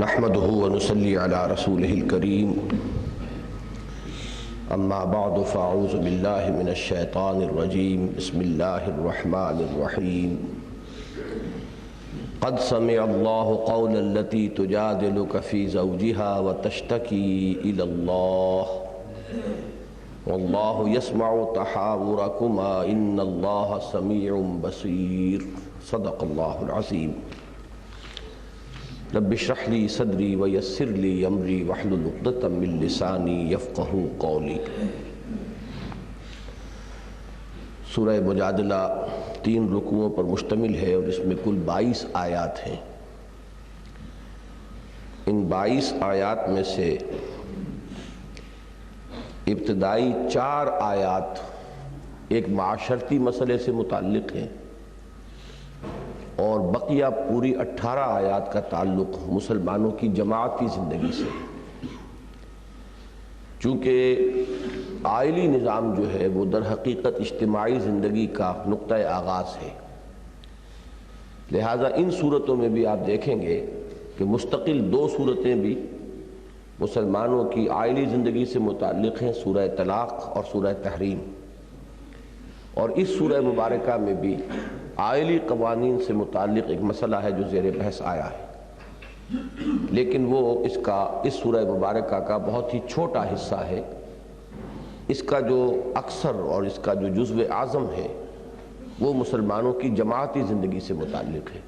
نحمده ونصلي على رسوله الكريم اما بعد فاعوذ بالله من الشيطان الرجيم بسم الله الرحمن الرحيم قد سمع الله قول التي تجادلك في زوجها وتشتكي إلى الله والله يسمع تحاوركما إن الله سميع بصير صدق الله العظيم رب اشرح لي صدري ويسر لي امري واحلل عقدة من لساني يفقهوا قولي۔ سورہ مجادلہ 3 رکوعوں پر مشتمل ہے اور اس میں کل 22 آیات ہیں۔ ان 22 آیات میں سے ابتدائی 4 آیات ایک معاشرتی مسئلے سے متعلق ہیں اور بقیہ پوری 18 آیات کا تعلق مسلمانوں کی جماعتی زندگی سے۔ چونکہ عائلی نظام جو ہے وہ در حقیقت اجتماعی زندگی کا نقطہ آغاز ہے، لہٰذا ان صورتوں میں بھی آپ دیکھیں گے کہ مستقل 2 صورتیں بھی مسلمانوں کی عائلی زندگی سے متعلق ہیں، سورہ طلاق اور سورہ تحریم، اور اس سورہ مبارکہ میں بھی عائلی قوانین سے متعلق ایک مسئلہ ہے جو زیر بحث آیا ہے، لیکن وہ اس سورہ مبارکہ کا بہت ہی چھوٹا حصہ ہے۔ اس کا جو اکثر اور اس کا جو جزو اعظم ہے وہ مسلمانوں کی جماعتی زندگی سے متعلق ہے۔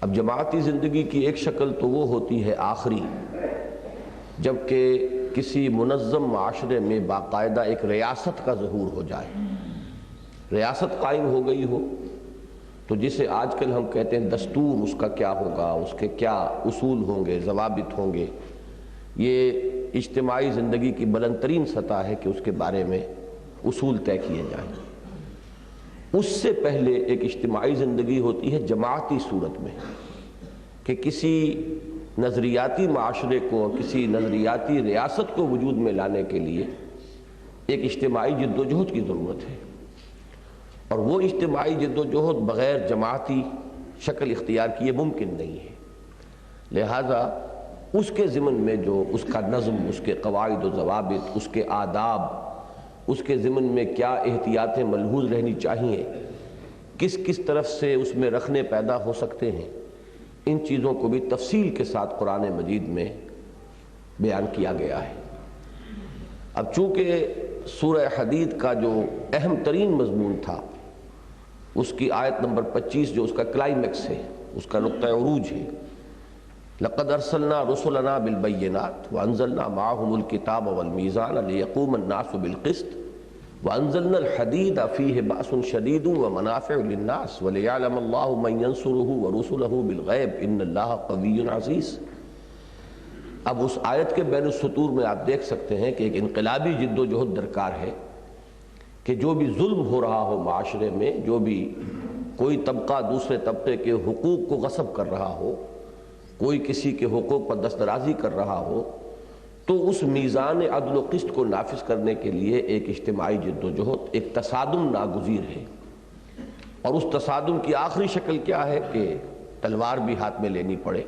اب جماعتی زندگی کی ایک شکل تو وہ ہوتی ہے آخری، جبکہ کسی منظم معاشرے میں باقاعدہ ایک ریاست کا ظہور ہو جائے، ریاست قائم ہو گئی ہو، تو جسے آج کل ہم کہتے ہیں دستور، اس کا کیا ہوگا، اس کے کیا اصول ہوں گے، ضوابط ہوں گے، یہ اجتماعی زندگی کی بلند ترین سطح ہے کہ اس کے بارے میں اصول طے کیے جائیں۔ اس سے پہلے ایک اجتماعی زندگی ہوتی ہے جماعتی صورت میں، کہ کسی نظریاتی معاشرے کو، کسی نظریاتی ریاست کو وجود میں لانے کے لیے ایک اجتماعی جد و جہد کی ضرورت ہے، اور وہ اجتماعی جد و جہد بغیر جماعتی شکل اختیار کیے ممکن نہیں ہے۔ لہذا اس کے ضمن میں جو اس کا نظم، اس کے قواعد و ضوابط، اس کے آداب، اس کے ضمن میں کیا احتیاطیں ملحوظ رہنی چاہیے، کس کس طرف سے اس میں رکھنے پیدا ہو سکتے ہیں، ان چیزوں کو بھی تفصیل کے ساتھ قرآن مجید میں بیان کیا گیا ہے۔ اب چونکہ سورہ حدید کا جو اہم ترین مضمون تھا، اس کی آیت نمبر 25 جو اس کا کلائمیکس ہے، اس کا نقطہ عروج ہے، لَقَدْ أَرْسَلْنَا رُسُلَنَا بِالْبَيِّنَاتِ وَأَنزَلْنَا مَعَهُمُ الْكِتَابَ وَالْمِيزَانَ لِيَقُومَ النَّاسُ بِالْقِسْطِ وَأَنزَلْنَا الْحَدِيدَ فِيهِ بَأْسٌ شَدِيدٌ وَمَنَافِعُ لِلنَّاسِ وَلِيَعْلَمَ اللَّهُ مَن يَنصُرُهُ وَرُسُلَهُ بِالْغَيْبِ إِنَّ اللَّهَ قَوِيٌّ عَزِيزٌ۔ اب اس آیت کے بین السطور میں آپ دیکھ سکتے ہیں کہ ایک انقلابی جد و جہد درکار ہے کہ جو بھی ظلم ہو رہا ہو معاشرے میں، جو بھی کوئی طبقہ دوسرے طبقے کے حقوق کو غصب کر رہا ہو، کوئی کسی کے حقوق پر دسترازی کر رہا ہو، تو اس میزان عدل و قسط کو نافذ کرنے کے لیے ایک اجتماعی جد و جہد، ایک تصادم ناگزیر ہے۔ اور اس تصادم کی آخری شکل کیا ہے کہ تلوار بھی ہاتھ میں لینی پڑے،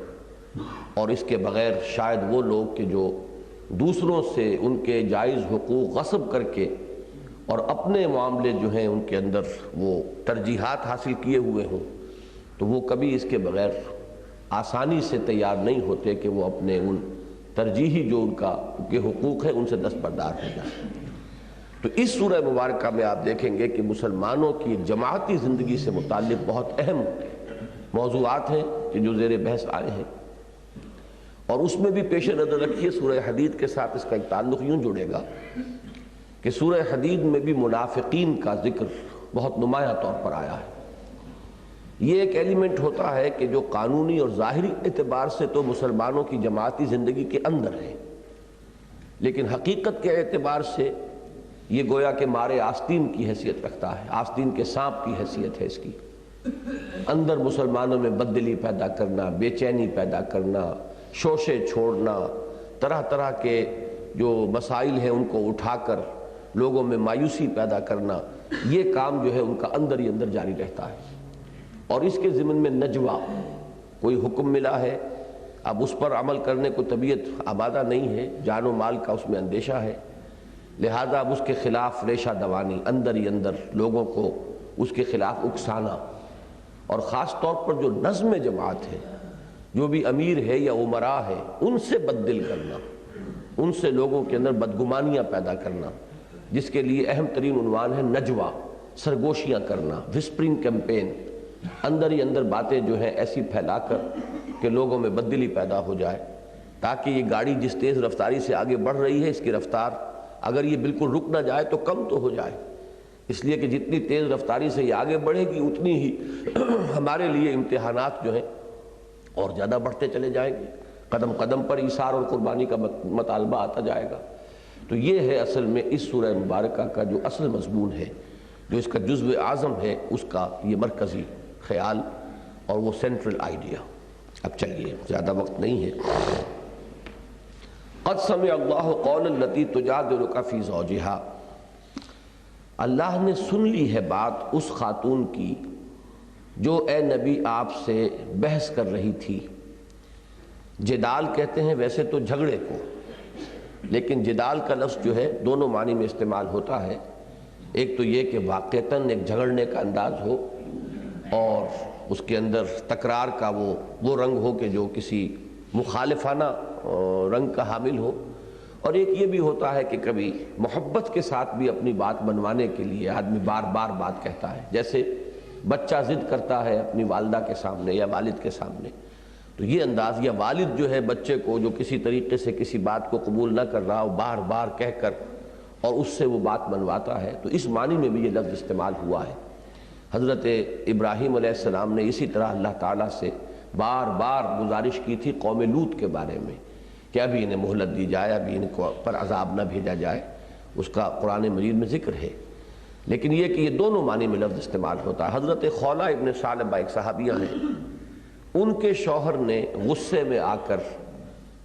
اور اس کے بغیر شاید وہ لوگ کہ جو دوسروں سے ان کے جائز حقوق غصب کر کے اور اپنے معاملے جو ہیں ان کے اندر وہ ترجیحات حاصل کیے ہوئے ہوں، تو وہ کبھی اس کے بغیر آسانی سے تیار نہیں ہوتے کہ وہ اپنے ان ترجیحی جو ان کے حقوق ہیں ان سے دستبردار ہو جائیں۔ تو اس سورہ مبارکہ میں آپ دیکھیں گے کہ مسلمانوں کی جماعتی زندگی سے متعلق بہت اہم موضوعات ہیں کہ جو زیر بحث آئے ہیں، اور اس میں بھی پیش نظر رکھیے سورہ حدید کے ساتھ اس کا ایک تعلق یوں جڑے گا کہ سورہ حدید میں بھی منافقین کا ذکر بہت نمایاں طور پر آیا ہے۔ یہ ایک ایلیمنٹ ہوتا ہے کہ جو قانونی اور ظاہری اعتبار سے تو مسلمانوں کی جماعتی زندگی کے اندر ہے، لیکن حقیقت کے اعتبار سے یہ گویا کہ مارے آستین کی حیثیت رکھتا ہے، آستین کے سانپ کی حیثیت ہے اس کی۔ اندر مسلمانوں میں بددلی پیدا کرنا، بے چینی پیدا کرنا، شوشے چھوڑنا، طرح طرح کے جو مسائل ہیں ان کو اٹھا کر لوگوں میں مایوسی پیدا کرنا، یہ کام جو ہے ان کا اندر ہی اندر جاری رہتا ہے۔ اور اس کے ضمن میں نجوہ، کوئی حکم ملا ہے اب اس پر عمل کرنے کو طبیعت آمادہ نہیں ہے، جان و مال کا اس میں اندیشہ ہے، لہذا اب اس کے خلاف ریشہ دوانی، اندر ہی اندر لوگوں کو اس کے خلاف اکسانا، اور خاص طور پر جو نظم جماعت ہے، جو بھی امیر ہے یا امراء ہے، ان سے بددل کرنا، ان سے لوگوں کے اندر بدگمانیاں پیدا کرنا، جس کے لیے اہم ترین عنوان ہے نجوہ، سرگوشیاں کرنا، وسپرنگ کیمپین، اندر ہی اندر باتیں جو ہیں ایسی پھیلا کر کہ لوگوں میں بددلی پیدا ہو جائے، تاکہ یہ گاڑی جس تیز رفتاری سے آگے بڑھ رہی ہے، اس کی رفتار اگر یہ بالکل رک نہ جائے تو کم تو ہو جائے، اس لیے کہ جتنی تیز رفتاری سے یہ آگے بڑھے گی اتنی ہی ہمارے لیے امتحانات جو ہیں اور زیادہ بڑھتے چلے جائیں گے، قدم قدم پر ایثار اور قربانی کا مطالبہ آتا جائے گا۔ تو یہ ہے اصل میں اس سورہ مبارکہ کا جو اصل مضمون ہے، جو اس کا جزو اعظم ہے، اس کا یہ مرکزی خیال اور وہ سینٹرل آئیڈیا۔ اب چلیے، زیادہ وقت نہیں ہے۔ قد سمع اللہ قول التی تجادلک فی زوجہا، اللہ نے سن لی ہے بات اس خاتون کی جو اے نبی آپ سے بحث کر رہی تھی۔ جدال کہتے ہیں ویسے تو جھگڑے کو، لیکن جدال کا لفظ جو ہے دونوں معنی میں استعمال ہوتا ہے، ایک تو یہ کہ واقعتاً ایک جھگڑنے کا انداز ہو اور اس کے اندر تکرار کا وہ رنگ ہو کہ جو کسی مخالفانہ رنگ کا حامل ہو، اور ایک یہ بھی ہوتا ہے کہ کبھی محبت کے ساتھ بھی اپنی بات منوانے کے لیے آدمی بار بار بات کہتا ہے، جیسے بچہ ضد کرتا ہے اپنی والدہ کے سامنے یا والد کے سامنے، تو یہ انداز، یا والد جو ہے بچے کو جو کسی طریقے سے کسی بات کو قبول نہ کر رہا ہو، بار بار کہہ کر اور اس سے وہ بات منواتا ہے، تو اس معنی میں بھی یہ لفظ استعمال ہوا ہے۔ حضرت ابراہیم علیہ السلام نے اسی طرح اللہ تعالیٰ سے بار بار گزارش کی تھی قوم لوط کے بارے میں کہ ابھی انہیں مہلت دی جائے، ابھی ان کو پر عذاب نہ بھیجا جائے، اس کا قرآن مجید میں ذکر ہے، لیکن یہ کہ یہ دونوں معنی میں لفظ استعمال ہوتا ہے۔ حضرت خولہ ابن ثعلبہ ایک صحابیہ ہیں، ان کے شوہر نے غصے میں آ کر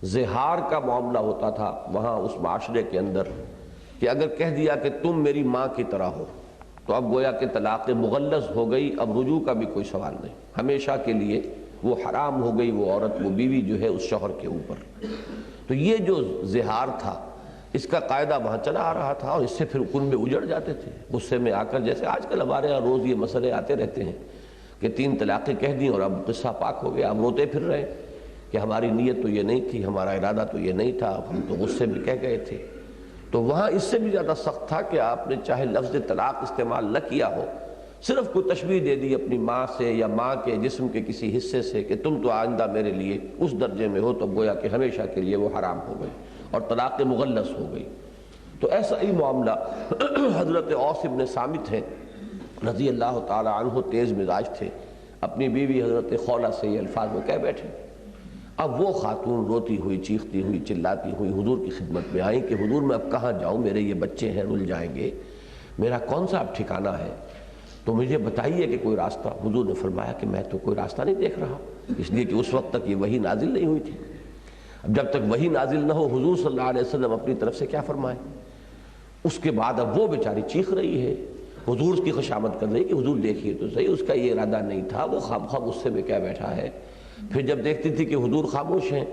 زہار کا معاملہ ہوتا تھا وہاں اس معاشرے کے اندر، کہ اگر کہہ دیا کہ تم میری ماں کی طرح ہو تو اب گویا کہ طلاق مغلظ ہو گئی، اب رجوع کا بھی کوئی سوال نہیں، ہمیشہ کے لیے وہ حرام ہو گئی، وہ عورت، وہ بیوی جو ہے اس شوہر کے اوپر۔ تو یہ جو زہار تھا اس کا قاعدہ وہاں چلا آ رہا تھا، اور اس سے پھر کنبے اجڑ جاتے تھے غصے میں آ کر، جیسے آج کل ہمارے یہاں روز یہ مسئلے آتے رہتے ہیں کہ 3 طلاقیں کہہ دیں اور اب قصہ پاک ہو گیا، اب روتے پھر رہے کہ ہماری نیت تو یہ نہیں تھی، ہمارا ارادہ تو یہ نہیں تھا، ہم تو غصے میں کہہ گئے تھے۔ تو وہاں اس سے بھی زیادہ سخت تھا کہ آپ نے چاہے لفظ طلاق استعمال نہ کیا ہو، صرف کوئی تشبیہ دے دی اپنی ماں سے یا ماں کے جسم کے کسی حصے سے کہ تم تو آئندہ میرے لیے اس درجے میں ہو، تو گویا کہ ہمیشہ کے لیے وہ حرام ہو گئی اور طلاق مغلظ ہو گئی۔ تو ایسا ہی معاملہ حضرت اوس ابن صامت ہیں رضی اللہ تعالی عنہ، تیز مزاج تھے، اپنی بیوی حضرت خولہ سے یہ الفاظ وہ کہہ بیٹھے۔ اب وہ خاتون روتی ہوئی، چیختی ہوئی، چلاتی ہوئی حضور کی خدمت میں آئیں کہ حضور میں اب کہاں جاؤں، میرے یہ بچے ہیں، رل جائیں گے، میرا کون سا اب ٹھکانہ ہے، تو مجھے بتائیے کہ کوئی راستہ۔ حضور نے فرمایا کہ میں تو کوئی راستہ نہیں دیکھ رہا، اس لیے کہ اس وقت تک یہ وحی نازل نہیں ہوئی تھی۔ اب جب تک وحی نازل نہ ہو حضور صلی اللہ علیہ وسلم اپنی طرف سے کیا فرمائیں؟ اس کے بعد اب وہ بیچاری چیخ رہی ہے، حضور اس کی خوشامد کر رہی کہ حضور دیکھیے تو صحیح، اس کا یہ ارادہ نہیں تھا، وہ خواہ غصے میں کیا بیٹھا ہے۔ پھر جب دیکھتی تھی کہ حضور خاموش ہیں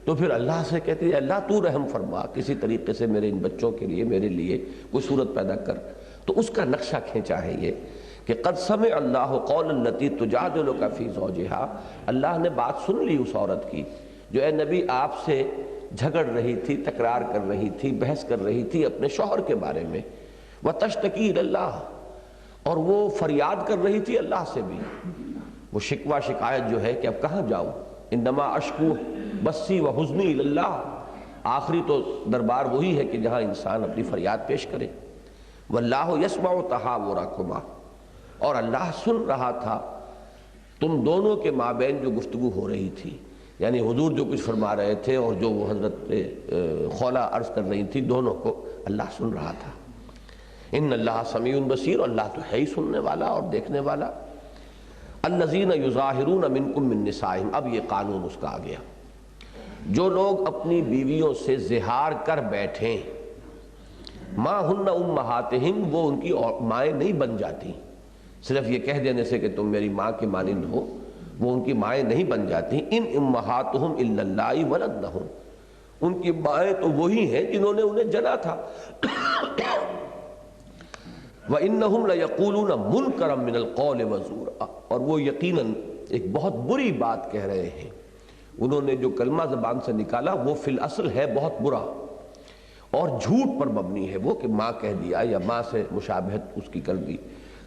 تو پھر اللہ سے کہتی ہے اللہ تو رحم فرما، کسی طریقے سے میرے ان بچوں کے لیے، میرے لیے کوئی صورت پیدا کر۔ تو اس کا نقشہ کھینچا ہے یہ کہ قد سمع اللہ قول التی تجادلک فی زوجہا، اللہ نے بات سن لی اس عورت کی جو اے نبی آپ سے جھگڑ رہی تھی، تکرار کر رہی تھی، بحث کر رہی تھی اپنے شوہر کے بارے میں، وتشتکی الی اللہ، اور وہ فریاد کر رہی تھی اللہ سے بھی، وہ شکوہ شکایت جو ہے کہ اب کہاں جاؤں، انما اشکو بسی وحزنی الی اللہ، آخری تو دربار وہی ہے کہ جہاں انسان اپنی فریاد پیش کرے۔ واللہ یسمع تحاورکما، اور اللہ سن رہا تھا تم دونوں کے مابین جو گفتگو ہو رہی تھی، یعنی حضور جو کچھ فرما رہے تھے اور جو وہ حضرت خولہ عرض کر رہی تھی، دونوں کو اللہ سن رہا تھا۔ ان اللہ سمیع بصیر، اللہ تو ہے ہی سننے والا اور دیکھنے والا۔ الذین یظاہرون منکم من نسائہم، اب یہ قانون اس کا آ گیا، جو لوگ اپنی بیویوں سے زہار کر بیٹھیں، ما ہن امہاتہم، وہ ان کی مائیں نہیں بن جاتی، صرف یہ کہہ دینے سے کہ تم میری ماں کی مانند ہو وہ ان کی مائیں نہیں بن جاتی. ان امہاتہم الا اللہ ولدنہم، ان کی مائیں تو وہی ہیں جنہوں نے انہیں جنا تھا. وَإِنَّهُمْ لَيَقُولُونَ مُنْكَرًا مِنَ الْقَوْلِ وَزُورًا، اور وہ یقیناً ایک بہت بری بات کہہ رہے ہیں. انہوں نے جو کلمہ زبان سے نکالا وہ فی الاصل ہے بہت برا اور جھوٹ پر مبنی ہے. وہ کہ ماں کہہ دیا یا ماں سے مشابہت اس کی کر دی،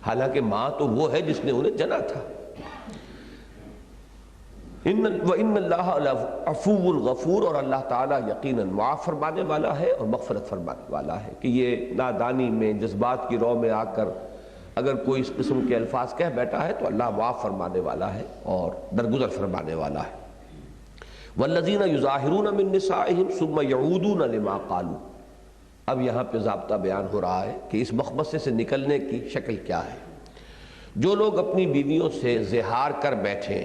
حالانکہ ماں تو وہ ہے جس نے انہیں جنا تھا. وَإِنَّ اللَّهَ لَعَفُوٌّ غَفُورٌ، اور اللہ تعالیٰ یقیناً معاف فرمانے والا ہے اور مغفرت فرمانے والا ہے. کہ یہ نادانی میں جذبات کی رو میں آ کر اگر کوئی اس قسم کے الفاظ کہہ بیٹھا ہے تو اللہ معاف فرمانے والا ہے اور درگزر فرمانے والا ہے. وَالَّذِينَ يُظَاهِرُونَ مِن نِّسَائِهِمْ ثُمَّ يَعُودُونَ لِمَا قَالُوا. اب یہاں پہ ضابطہ بیان ہو رہا ہے کہ اس مخمصے سے نکلنے کی شکل کیا ہے. جو لوگ اپنی بیویوں سے زہار کر بیٹھیں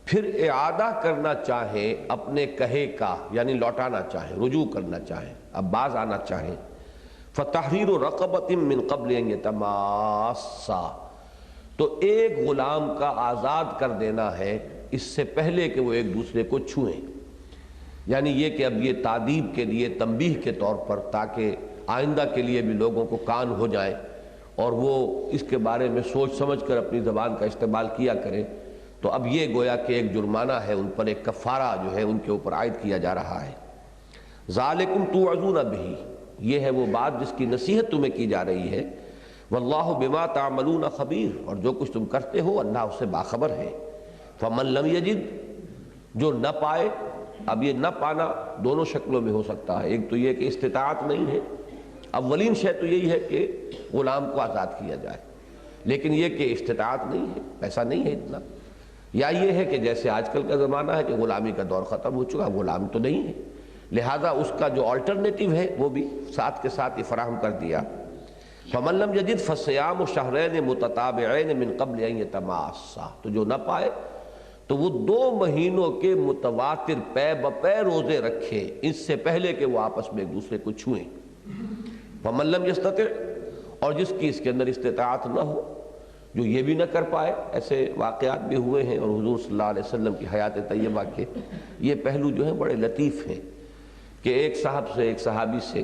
پھر اعادہ کرنا چاہیں اپنے کہے کا، یعنی لوٹانا چاہیں، رجوع کرنا چاہیں، اب باز آنا چاہیں، فَتَحْرِيرُ رَقَبَةٍ مِّن قَبْلِ أَن يَتَمَاسَّا، تو ایک غلام کا آزاد کر دینا ہے اس سے پہلے کہ وہ ایک دوسرے کو چھوئیں. یعنی یہ کہ اب یہ تعدیب کے لیے، تنبیہ کے طور پر، تاکہ آئندہ کے لیے بھی لوگوں کو کان ہو جائیں اور وہ اس کے بارے میں سوچ سمجھ کر اپنی زبان کا استعمال کیا کریں. تو اب یہ گویا کہ ایک جرمانہ ہے ان پر، ایک کفارہ جو ہے ان کے اوپر عائد کیا جا رہا ہے. ذالکم توعظون بہ، یہ ہے وہ بات جس کی نصیحت تمہیں کی جا رہی ہے. واللہ بما تعملون خبیر، اور جو کچھ تم کرتے ہو اللہ اس سے باخبر ہے. فمن لم یجد، جو نہ پائے، اب یہ نہ پانا دونوں شکلوں میں ہو سکتا ہے. ایک تو یہ کہ استطاعت نہیں ہے، اولین شے تو یہی ہے کہ غلام کو آزاد کیا جائے، لیکن یہ کہ استطاعت نہیں ہے، پیسہ نہیں ہے اتنا، یا یہ ہے کہ جیسے آج کل کا زمانہ ہے کہ غلامی کا دور ختم ہو چکا، غلام تو نہیں ہے، لہذا اس کا جو آلٹرنیٹو ہے وہ بھی ساتھ کے ساتھ یہ فراہم کر دیا. فمن لم یجد فصیام شہرین متتابعین من قبل ان یتماسا، تو جو نہ پائے تو وہ 2 مہینوں کے متواتر پے بپے روزے رکھے اس سے پہلے کہ وہ آپس میں ایک دوسرے کو چھوئیں. فمن لم یستطع، اور جس کی اس کے اندر استطاعت نہ ہو، جو یہ بھی نہ کر پائے. ایسے واقعات بھی ہوئے ہیں، اور حضور صلی اللہ علیہ وسلم کی حیات طیبہ کے یہ پہلو جو ہیں بڑے لطیف ہیں کہ ایک صاحب سے، ایک صحابی سے،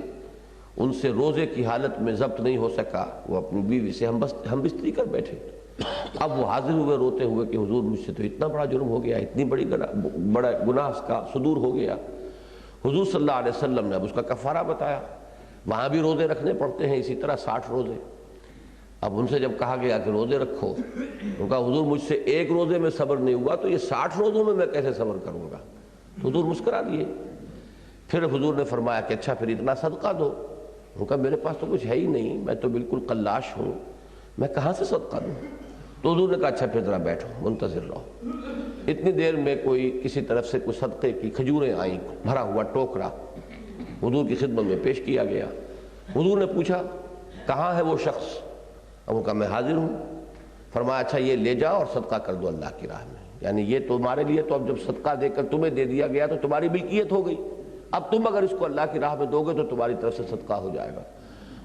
ان سے روزے کی حالت میں ضبط نہیں ہو سکا، وہ اپنی بیوی سے ہم بستری کر بیٹھے. اب وہ حاضر ہوئے روتے ہوئے کہ حضور مجھ سے تو اتنا بڑا جرم ہو گیا، اتنی بڑا گناہ اس کا صدور ہو گیا. حضور صلی اللہ علیہ وسلم نے اب اس کا کفارہ بتایا. وہاں بھی روزے رکھنے پڑتے ہیں اسی طرح 60 روزے. اب ان سے جب کہا گیا کہ روزے رکھو، ان کا حضور مجھ سے ایک روزے میں صبر نہیں ہوا تو یہ 60 روزوں میں کیسے صبر کروں گا. تو حضور مسکرا دیے. پھر حضور نے فرمایا کہ اچھا پھر اتنا صدقہ دو. ان کا میرے پاس تو کچھ ہے ہی نہیں، میں تو بالکل قلاش ہوں، میں کہاں سے صدقہ دوں. تو حضور نے کہا اچھا پھر ذرا بیٹھو، منتظر رہو. اتنی دیر میں کوئی کسی طرف سے کوئی صدقے کی کھجوریں آئیں، بھرا ہوا ٹوکرا حضور کی خدمت میں پیش کیا گیا. حضور نے پوچھا کہاں ہے وہ شخص؟ اب وہ کہا میں حاضر ہوں. فرمایا اچھا یہ لے جاؤ اور صدقہ کر دو اللہ کی راہ میں. یعنی یہ تمہارے لیے تو اب جب صدقہ دے کر تمہیں دے دیا گیا تو تمہاری ملکیت ہو گئی، اب تم اگر اس کو اللہ کی راہ میں دو گے تو تمہاری طرف سے صدقہ ہو جائے گا.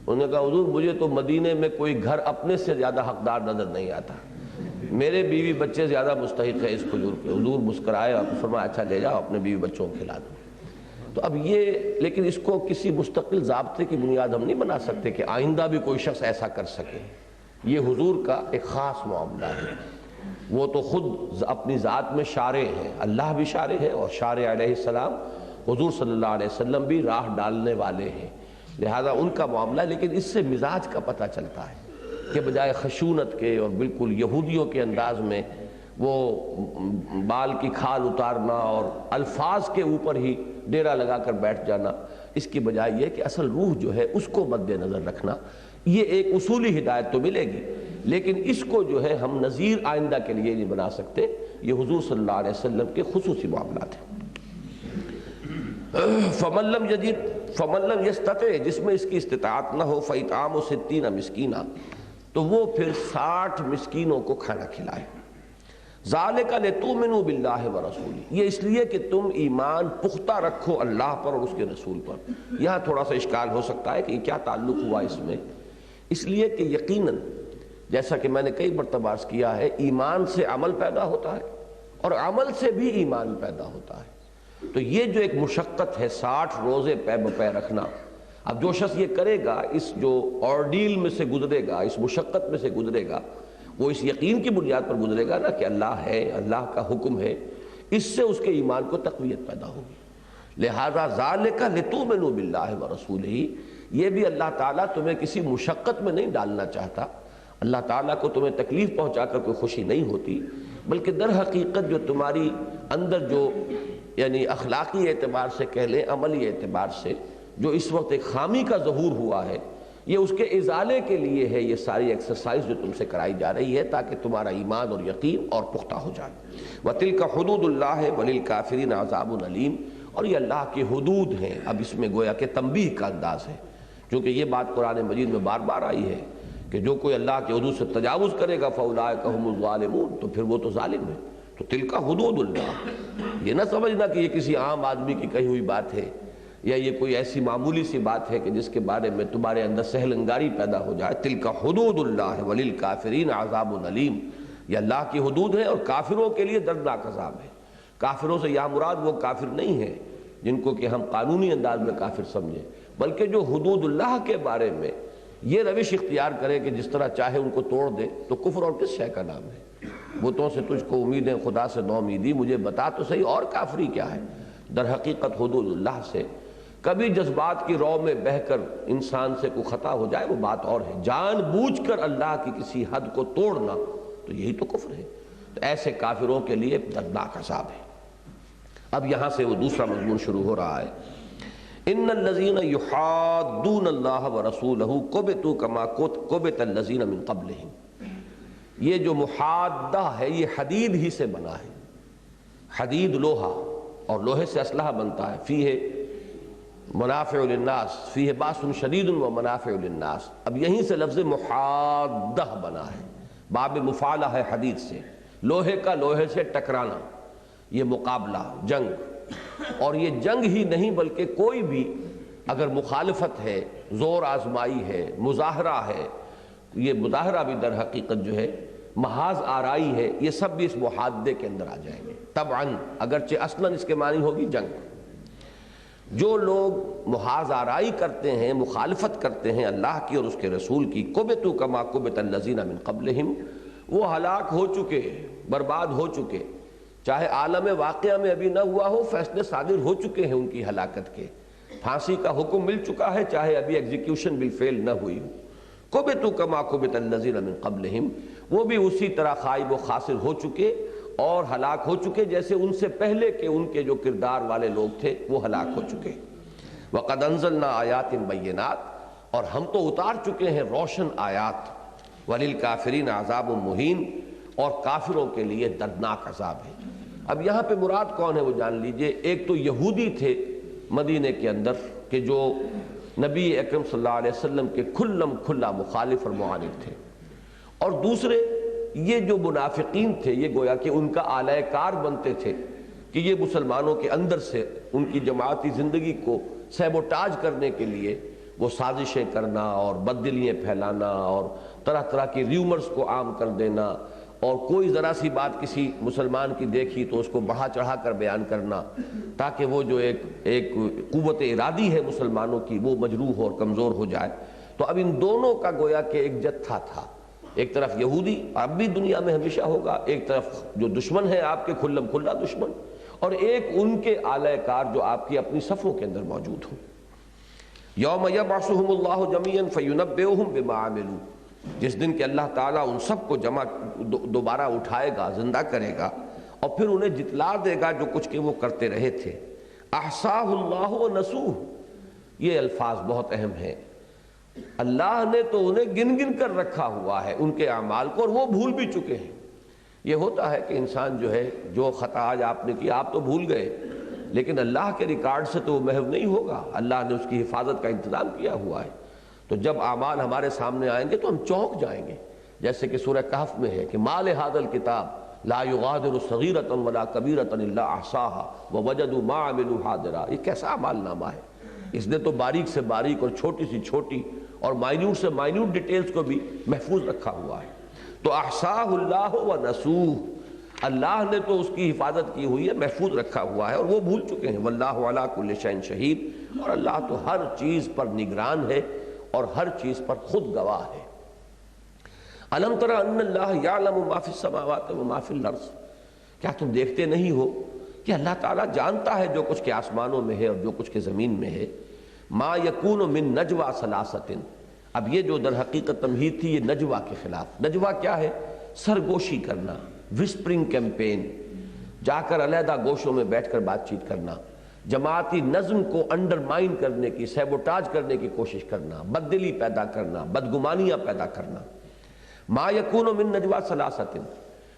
انہوں نے کہا حضور مجھے تو مدینے میں کوئی گھر اپنے سے زیادہ حقدار نظر نہیں آتا، میرے بیوی بچے زیادہ مستحق ہے اس کھجور کے. حضور مسکرائے اور فرمایا اچھا لے جاؤ اپنے بیوی بچوں کو کھلا دو. تو اب یہ، لیکن اس کو کسی مستقل ضابطے کی بنیاد ہم نہیں بنا سکتے کہ آئندہ بھی کوئی شخص ایسا کر سکے. یہ حضور کا ایک خاص معاملہ ہے. وہ تو خود اپنی ذات میں شارع ہیں، اللہ بھی شارع ہے، اور شارع علیہ السلام حضور صلی اللہ علیہ وسلم بھی راہ ڈالنے والے ہیں، لہذا ان کا معاملہ. لیکن اس سے مزاج کا پتہ چلتا ہے کہ بجائے خشونت کے اور بالکل یہودیوں کے انداز میں وہ بال کی کھال اتارنا اور الفاظ کے اوپر ہی ڈیرا لگا کر بیٹھ جانا، اس کی بجائے یہ کہ اصل روح جو ہے اس کو مد نظر رکھنا. یہ ایک اصولی ہدایت تو ملے گی، لیکن اس کو جو ہے ہم نظیر آئندہ کے لیے نہیں بنا سکتے. یہ حضور صلی اللہ علیہ وسلم کے خصوصی معاملات ہیں. فمن لم یجد فمن لم یستطع، جس میں اس کی استطاعت نہ ہو، فاطعام 60 مسکینہ، تو وہ پھر 60 مسکینوں کو کھانا کھلائے. ذالک لتؤمنوا باللہ ورسولہ، یہ اس لیے کہ تم ایمان پختہ رکھو اللہ پر اور اس کے رسول پر. یہاں تھوڑا سا اشکال ہو سکتا ہے کہ یہ کیا تعلق ہوا اس میں. اس لیے کہ یقیناً جیسا کہ میں نے کئی مرتبہ عرض کیا ہے، ایمان سے عمل پیدا ہوتا ہے اور عمل سے بھی ایمان پیدا ہوتا ہے۔ تو یہ جو ایک مشقت ہے 60 روزے پے بپے رکھنا، اب جو شخص یہ کرے گا، اس جو آرڈیل میں سے گزرے گا، اس مشقت میں سے گزرے گا، وہ اس یقین کی بنیاد پر گزرے گا نا کہ اللہ ہے، اللہ کا حکم ہے، اس سے اس کے ایمان کو تقویت پیدا ہوگی۔ لہذا ذالک لتؤمنوا باللہ ورسولہ، یہ بھی اللہ تعالیٰ تمہیں کسی مشقت میں نہیں ڈالنا چاہتا، اللہ تعالیٰ کو تمہیں تکلیف پہنچا کر کوئی خوشی نہیں ہوتی، بلکہ در حقیقت جو تمہاری اندر جو یعنی اخلاقی اعتبار سے کہہ لیں، عملی اعتبار سے جو اس وقت ایک خامی کا ظہور ہوا ہے، یہ اس کے ازالے کے لیے ہے یہ ساری ایکسرسائز جو تم سے کرائی جا رہی ہے، تاکہ تمہارا ایمان اور یقین اور پختہ ہو جائے۔ وَتِلْكَ حُدُودُ اللَّهِ وَلِلْكَافِرِينَ عَذَابٌ أَلِيمٌ، اور یہ اللہ کی حدود ہیں۔ اب اس میں گویا کہ تنبیہ کا انداز ہے، کیونکہ یہ بات قرآن مجید میں بار بار آئی ہے کہ جو کوئی اللہ کے حدود سے تجاوز کرے گا فَأُولَٰئِكَ هُمُ الظَّالِمُونَ، تو پھر وہ تو ظالم ہے۔ تو تلک حدود اللہ، یہ نہ سمجھنا کہ یہ کسی عام آدمی کی کہی ہوئی بات ہے، یا یہ کوئی ایسی معمولی سی بات ہے کہ جس کے بارے میں تمہارے اندر سہل انگاری پیدا ہو جائے۔ تلک حدود اللہ وللکافرین عذاب علیم، یہ اللہ کی حدود ہے اور کافروں کے لیے دردناک عذاب ہے۔ کافروں سے یا مراد وہ کافر نہیں ہے جن کو کہ ہم قانونی انداز میں کافر سمجھیں، بلکہ جو حدود اللہ کے بارے میں یہ روش اختیار کرے کہ جس طرح چاہے ان کو توڑ دے، تو کفر اور کس شے کا نام ہے؟ بتوں سے تجھ کو امیدیں، خدا سے نو امیدی، مجھے بتا تو صحیح اور کافری کیا ہے؟ در حقیقت حدود اللہ سے کبھی جذبات کی رو میں بہہ کر انسان سے کوئی خطا ہو جائے وہ بات اور ہے، جان بوجھ کر اللہ کی کسی حد کو توڑنا تو یہی تو کفر ہے۔ تو ایسے کافروں کے لیے دردناک عذاب ہے۔ اب یہاں سے وہ دوسرا مضمون شروع ہو رہا ہے، ان الذین یحادون اللہ ورسولہ کبتوا کما کبت الذین من قبلہم، یہ جو محادہ ہے یہ حدید ہی سے بنا ہے، حدید لوہا، اور لوہے سے اسلحہ بنتا ہے، فیہ منافع للناس، فیہ باس شدید و منافع للناس۔ اب یہیں سے لفظ محادہ بنا ہے، باب مفعلہ ہے حدید سے، لوہے کا لوہے سے ٹکرانا، یہ مقابلہ، جنگ۔ اور یہ جنگ ہی نہیں بلکہ کوئی بھی اگر مخالفت ہے، زور آزمائی ہے، مظاہرہ ہے، یہ مظاہرہ بھی در حقیقت جو ہے محاذ آرائی ہے، یہ سب بھی اس محادے کے اندر آ جائیں گے طبعاً، اگرچہ اصلاً اس کے معنی ہوگی جنگ۔ جو لوگ محاذ آرائی کرتے ہیں، مخالفت کرتے ہیں اللہ کی اور اس کے رسول کی، کبتوا کما کبت الذین من قبلہم، وہ ہلاک ہو چکے، برباد ہو چکے، چاہے عالم واقعہ میں ابھی نہ ہوا ہو، فیصلے صادر ہو چکے ہیں ان کی ہلاکت کے، پھانسی کا حکم مل چکا ہے، چاہے ابھی ایگزیکیوشن بالفعل نہ ہوئی ہو۔ کبتوا کما کبت الذین من قبلہم، وہ بھی اسی طرح خائب و خاسر ہو چکے اور ہلاک ہو چکے جیسے ان سے پہلے کے ان کے جو کردار والے لوگ تھے وہ ہلاک ہو چکے۔ وَقَدْ أَنزَلْنَا آيَاتٍ بَيِّنَاتٍ، اور ہم تو اتار چکے ہیں روشن آیات، وَلِلْكَافِرِينَ عَذَابٌ مُّهِينٌ، اور کافروں کے لیے دردناک عذاب ہے۔ اب یہاں پہ مراد کون ہے وہ جان لیجئے۔ ایک تو یہودی تھے مدینے کے اندر کہ جو نبی اکرم صلی اللہ علیہ وسلم کے کھلا مخالف اور معاند تھے، اور دوسرے یہ جو منافقین تھے، یہ گویا کہ ان کا آلہ کار بنتے تھے کہ یہ مسلمانوں کے اندر سے ان کی جماعتی زندگی کو سیبوٹاج کرنے کے لیے وہ سازشیں کرنا اور بددلیاں پھیلانا اور طرح طرح کی ریومرز کو عام کر دینا، اور کوئی ذرا سی بات کسی مسلمان کی دیکھی تو اس کو بڑھا چڑھا کر بیان کرنا، تاکہ وہ جو ایک قوت ارادی ہے مسلمانوں کی وہ مجروح اور کمزور ہو جائے۔ تو اب ان دونوں کا گویا کہ ایک جتھا تھا، ایک طرف یہودی، اب بھی دنیا میں ہمیشہ ہوگا، ایک طرف جو دشمن ہے آپ کے کھلا دشمن، اور ایک ان کے آلہ کار جو آپ کی اپنی صفوں کے اندر موجود ہوں۔ یوم یبعثہم اللہ جمیعا فینبئہم بما عملوا، جس دن کہ اللہ تعالیٰ ان سب کو جمع دوبارہ اٹھائے گا، زندہ کرے گا، اور پھر انہیں جتلا دے گا جو کچھ کہ وہ کرتے رہے تھے۔ احصاہ اللہ ونسوہ، یہ الفاظ بہت اہم ہیں۔ اللہ نے تو انہیں گن گن کر رکھا ہوا ہے ان کے اعمال کو، اور وہ بھول بھی چکے ہیں۔ یہ ہوتا ہے کہ انسان جو ہے جو خطا آج آپ نے کی آپ تو بھول گئے، لیکن اللہ کے ریکارڈ سے تو وہ محو نہیں ہوگا، اللہ نے اس کی حفاظت کا انتظام کیا ہوا ہے۔ تو جب اعمال ہمارے سامنے آئیں گے تو ہم چونک جائیں گے، جیسے کہ سورہ کہف میں ہے کہ ما لہذا الکتاب لا یغادر صغیرۃ ولا کبیرۃ الا احصاها ووجدوا ما عملوا حاضرا، یہ کیسا اعمال نامہ ہے، اس نے تو باریک سے باریک اور چھوٹی سے چھوٹی اور مائنیوٹ سے مائنیوٹ ڈیٹیلز کو بھی محفوظ رکھا ہوا ہے۔ تو احصاہ اللہ ونسوہ، اللہ نے تو اس کی حفاظت کی ہوئی ہے، محفوظ رکھا ہوا ہے، اور وہ بھول چکے ہیں۔ واللہ علی کل شیء شہید، اور اللہ تو ہر چیز پر نگران ہے اور ہر چیز پر خود گواہ ہے۔ الم تر ان اللہ یعلم ما فی السماوات و ما فی الارض، کیا تم دیکھتے نہیں ہو کہ اللہ تعالیٰ جانتا ہے جو کچھ کے آسمانوں میں ہے اور جو کچھ کے زمین میں ہے۔ ما یکون من نجوا ثلاثۃ، اب یہ جو در حقیقت تمہید تھی یہ نجوا کے خلاف۔ نجوا کیا ہے؟ سرگوشی کرنا، وسپرنگ کیمپین، جا کر علیحدہ گوشوں میں بیٹھ کر بات چیت کرنا، جماعتی نظم کو انڈرمائن کرنے کی، سیبوٹاج کرنے کی کوشش کرنا، بددلی پیدا کرنا، بدگمانیاں پیدا کرنا۔ ما یکون من نجوا ثلاثۃ،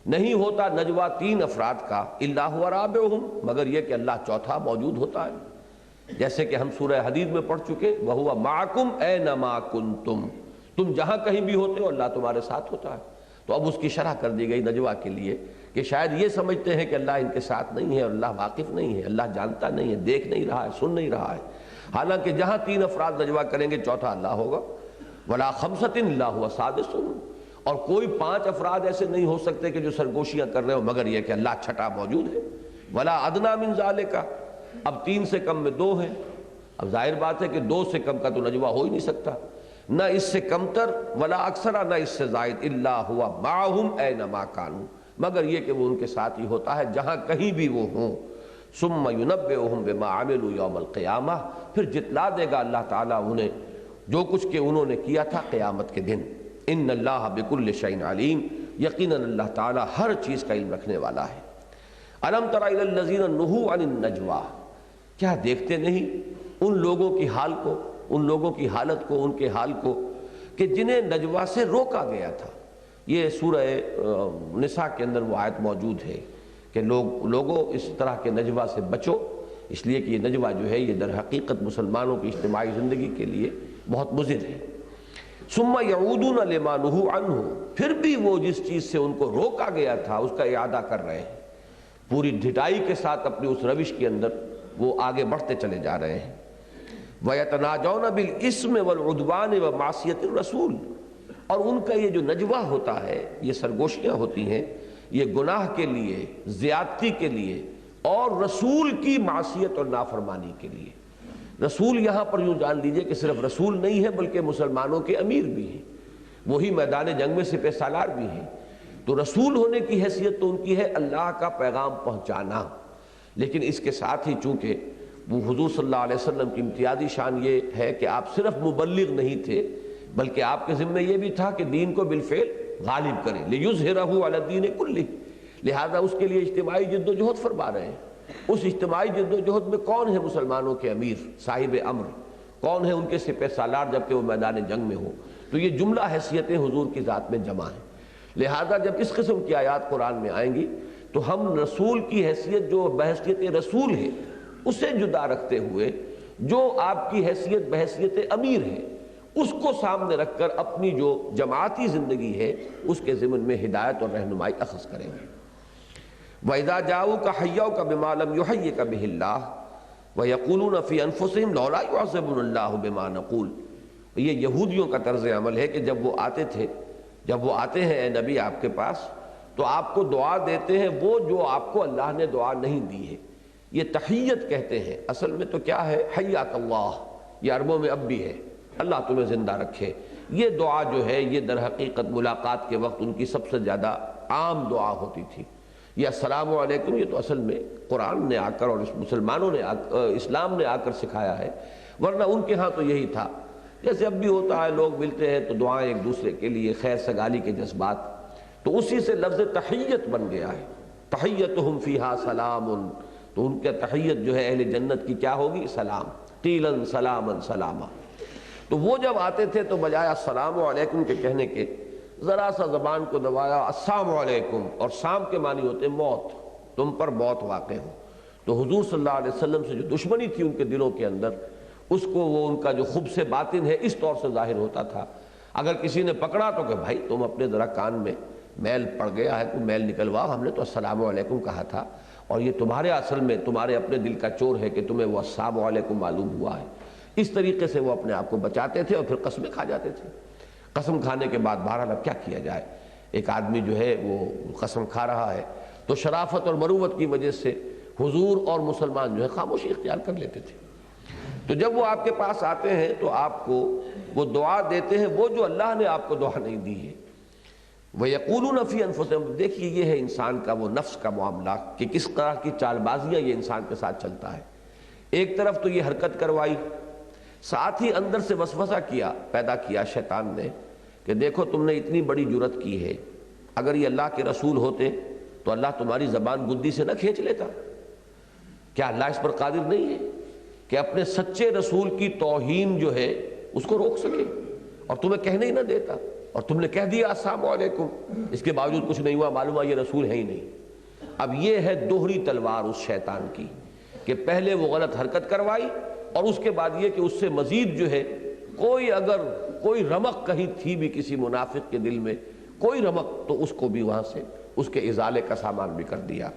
نہیں ہوتا نجوا تین افراد کا، الا هو رابعهم، مگر یہ کہ اللہ چوتھا موجود ہوتا ہے۔ جیسے کہ ہم سورہ حدید میں پڑھ چکے، وَهُوَ مَعَكُمْ أَيْنَمَا كُنْتُمْ، تم جہاں کہیں بھی ہوتے ہو اللہ تمہارے ساتھ ہوتا ہے۔ تو اب اس کی شرح کر دی گئی نجوا کے لیے کہ شاید یہ سمجھتے ہیں کہ اللہ ان کے ساتھ نہیں ہے اور اللہ واقف نہیں ہے، اللہ جانتا نہیں ہے، دیکھ نہیں رہا ہے، سن نہیں رہا ہے، حالانکہ جہاں تین افراد نجوا کریں گے چوتھا اللہ ہوگا۔ وَلَا خَمْسَةٍ إِلَّا هُوَ سَادِسُهُمْ، اور کوئی پانچ افراد ایسے نہیں ہو سکتے کہ جو سرگوشیاں کر رہے ہو مگر یہ کہ اللہ چھٹا موجود ہے۔ وَلَا أَدْنَىٰ مِنْ ذَلِكَ، اب تین سے کم میں دو ہیں، اب ظاہر بات ہے کہ دو سے کم کا تو نجوا ہو ہی نہیں سکتا، نہ اس سے کمتر ولا اکثر، نہ اس سے زائد، الا ہوا معہم اینما کانوا، مگر یہ کہ وہ ان کے ساتھ ہی ہوتا ہے جہاں کہیں بھی وہ ہوں۔ ثم ینبئہم بما عملوا یوم القیامہ، پھر جتلا دے گا اللہ تعالیٰ انہیں جو کچھ کہ انہوں نے کیا تھا قیامت کے دن۔ ان اللہ بکل شیء علیم، یقیناً اللہ تعالیٰ ہر چیز کا علم رکھنے والا ہے۔ الم تر الی الذین نہوا عن النجوا، کیا دیکھتے نہیں ان لوگوں کی حال کو، ان لوگوں کی حالت کو، ان کے حال کو کہ جنہیں نجوا سے روکا گیا تھا۔ یہ سورہ نساء کے اندر وہ آیت موجود ہے کہ لوگوں اس طرح کے نجوا سے بچو، اس لیے کہ یہ نجوا جو ہے یہ در حقیقت مسلمانوں کی اجتماعی زندگی کے لیے بہت مضر ہے۔ ثم یعودون لما نہوا عنہ، پھر بھی وہ جس چیز سے ان کو روکا گیا تھا اس کا اعادہ کر رہے ہیں، پوری ڈھٹائی کے ساتھ اپنی اس روش کے اندر وہ آگے بڑھتے چلے جا رہے ہیں۔ وَيَتَنَاجَوْنَ بِالْإِثْمِ وَالْعُدْوَانِ وَمَعْصِيَةِ الرَّسُولِ، اور ان کا یہ جو نجوا ہوتا ہے، یہ سرگوشیاں ہوتی ہیں، یہ گناہ کے لیے، زیادتی کے لیے اور رسول کی معصیت اور نافرمانی کے لیے۔ رسول یہاں پر یوں جان لیجئے کہ صرف رسول نہیں ہے بلکہ مسلمانوں کے امیر بھی ہیں، وہی میدان جنگ میں سپہ سالار بھی ہیں۔ تو رسول ہونے کی حیثیت تو ان کی ہے اللہ کا پیغام پہنچانا، لیکن اس کے ساتھ ہی چونکہ وہ حضور صلی اللہ علیہ وسلم کی امتیازی شان یہ ہے کہ آپ صرف مبلغ نہیں تھے بلکہ آپ کے ذمہ یہ بھی تھا کہ دین کو بالفعل غالب کریں، لِيُظْهِرَهُ عَلَى الدِّينِ كُلِّهِ، لہذا اس کے لیے اجتماعی جد و جہد فرما رہے ہیں۔ اس اجتماعی جد و جہد میں کون ہے مسلمانوں کے امیر، صاحب امر، کون ہے ان کے سپہ سالار جبکہ وہ میدان جنگ میں ہو؟ تو یہ جملہ حیثیتیں حضور کی ذات میں جمع ہیں۔ لہذا جب اس قسم کی آیات قرآن میں آئیں گی تو ہم رسول کی حیثیت جو بحیثیت رسول ہے اسے جدا رکھتے ہوئے جو آپ کی حیثیت بحیثیت امیر ہے اس کو سامنے رکھ کر اپنی جو جماعتی زندگی ہے اس کے ضمن میں ہدایت اور رہنمائی اخذ کریں گے۔ وَإِذَا جَاءُوكَ حَيَّوْكَ بِمَا لَمْ يُحَيِّكَ بِهِ اللَّهُ وَيَقُولُونَ فِي أَنفُسِهِمْ لَوْلَا يُعَذِّبُنَا اللَّهُ بِمَا نَقُولُ، یہ یہودیوں کا طرز عمل ہے کہ جب وہ آتے ہیں اے نبی آپ کے پاس تو آپ کو دعا دیتے ہیں وہ جو آپ کو اللہ نے دعا نہیں دی ہے۔ یہ تحیت کہتے ہیں، اصل میں تو کیا ہے؟ حیاک اللہ، یہ عربوں میں اب بھی ہے، اللہ تمہیں زندہ رکھے۔ یہ دعا جو ہے یہ در حقیقت ملاقات کے وقت ان کی سب سے زیادہ عام دعا ہوتی تھی۔ یہ السلام علیکم، یہ تو اصل میں قرآن نے آ کر اور مسلمانوں نے اسلام نے آ کر سکھایا ہے، ورنہ ان کے ہاں تو یہی تھا۔ جیسے اب بھی ہوتا ہے، لوگ ملتے ہیں تو دعائیں ایک دوسرے کے لیے، خیر سگالی کے جذبات، تو اسی سے لفظ تحیت بن گیا ہے۔ تحیتہم فیہا سلام، تو ان کا تحیت جو ہے اہل جنت کی کیا ہوگی؟ سلام، قیلاً سلاماً سلاما۔ تو وہ جب آتے تھے تو بجائے السلام علیکم کے کہنے کے ذرا سا زبان کو دبایا السلام علیکم، اور سام کے معنی ہوتے موت، تم پر موت واقع ہو۔ تو حضور صلی اللہ علیہ وسلم سے جو دشمنی تھی ان کے دلوں کے اندر، اس کو وہ ان کا جو خبث باطن ہے اس طور سے ظاہر ہوتا تھا۔ اگر کسی نے پکڑا تو کہ بھائی تم اپنے ذرا کان میں میل پڑ گیا ہے تو میل نکلواؤ، ہم نے تو السلام علیکم کہا تھا، اور یہ تمہارے اصل میں تمہارے اپنے دل کا چور ہے کہ تمہیں وہ السلام علیکم معلوم ہوا ہے۔ اس طریقے سے وہ اپنے آپ کو بچاتے تھے اور پھر قسمیں کھا جاتے تھے۔ قسم کھانے کے بعد بہرحال اب کیا کیا جائے، ایک آدمی جو ہے وہ قسم کھا رہا ہے تو شرافت اور مروت کی وجہ سے حضور اور مسلمان جو ہے خاموشی اختیار کر لیتے تھے۔ تو جب وہ آپ کے پاس آتے ہیں تو آپ کو وہ دعا دیتے ہیں وہ جو اللہ نے آپ کو دعا نہیں دی ہے۔ وَيَقُولُونَ فِي أَنفُسِهِمْ، دیکھیے یہ ہے انسان کا وہ نفس کا معاملہ کہ کس طرح کی چال بازیاں یہ انسان کے ساتھ چلتا ہے۔ ایک طرف تو یہ حرکت کروائی، ساتھ ہی اندر سے وسوسہ کیا، پیدا کیا شیطان نے کہ دیکھو تم نے اتنی بڑی جرت کی ہے، اگر یہ اللہ کے رسول ہوتے تو اللہ تمہاری زبان گدی سے نہ کھینچ لیتا۔ کیا اللہ اس پر قادر نہیں ہے کہ اپنے سچے رسول کی توہین جو ہے اس کو روک سکے، اور تمہیں کہنے ہی نہ دیتا، اور تم نے کہہ دیا السلام علیکم، اس کے باوجود کچھ نہیں ہوا، معلوم ہوا یہ رسول ہے ہی نہیں۔ اب یہ ہے دوہری تلوار اس شیطان کی کہ پہلے وہ غلط حرکت کروائی، اور اس کے بعد یہ کہ اس سے مزید جو ہے اگر کوئی رمق کہیں تھی بھی کسی منافق کے دل میں، کوئی رمق، تو اس کو بھی وہاں سے اس کے ازالے کا سامان بھی کر دیا۔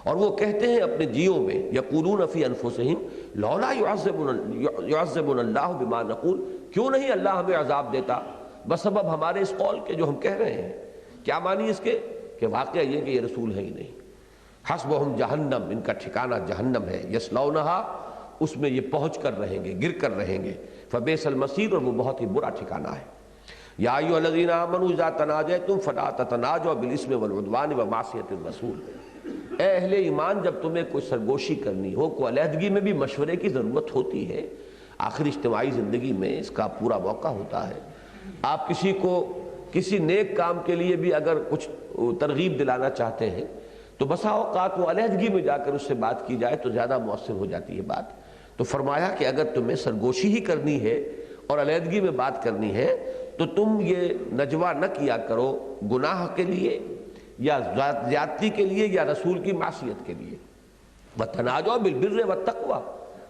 اور وہ کہتے ہیں اپنے جیوں میں، یقولون فی انفسہم لولا یعذبنا اللہ بما نقول، کیوں نہیں اللہ ہمیں عذاب دیتا بسبب ہمارے اس قول کے جو ہم کہہ رہے ہیں۔ کیا معنی اس کے کہ واقعہ یہ کہ یہ رسول ہے ہی نہیں۔ حسبہم جہنم، ان کا ٹھکانہ جہنم ہے، یصلونہا، اس میں یہ پہنچ کر رہیں گے، گر کر رہیں گے، فبئس المصیر، اور وہ بہت ہی برا ٹھکانہ ہے۔ یا ایھا الذین آمنوا اذا تناجیتم فلا تتناجوا بالاسم والعدوان ومعصیۃ الرسول، اے اہل ایمان جب تمہیں کوئی سرگوشی کرنی ہو، کوئی علیحدگی میں بھی مشورے کی ضرورت ہوتی ہے، آخر اجتماعی زندگی میں اس کا پورا موقع ہوتا ہے۔ آپ کسی کو کسی نیک کام کے لیے بھی اگر کچھ ترغیب دلانا چاہتے ہیں تو بسا اوقات وہ علیحدگی میں جا کر اس سے بات کی جائے تو زیادہ مؤثر ہو جاتی ہے بات۔ تو فرمایا کہ اگر تمہیں سرگوشی ہی کرنی ہے اور علیحدگی میں بات کرنی ہے تو تم یہ نجوہ نہ کیا کرو گناہ کے لیے یا زیادتی کے لیے یا رسول کی معصیت کے لیے۔ وَتَنَاجَوْا بِالْبِرِّ وَالتَّقْوَىٰ،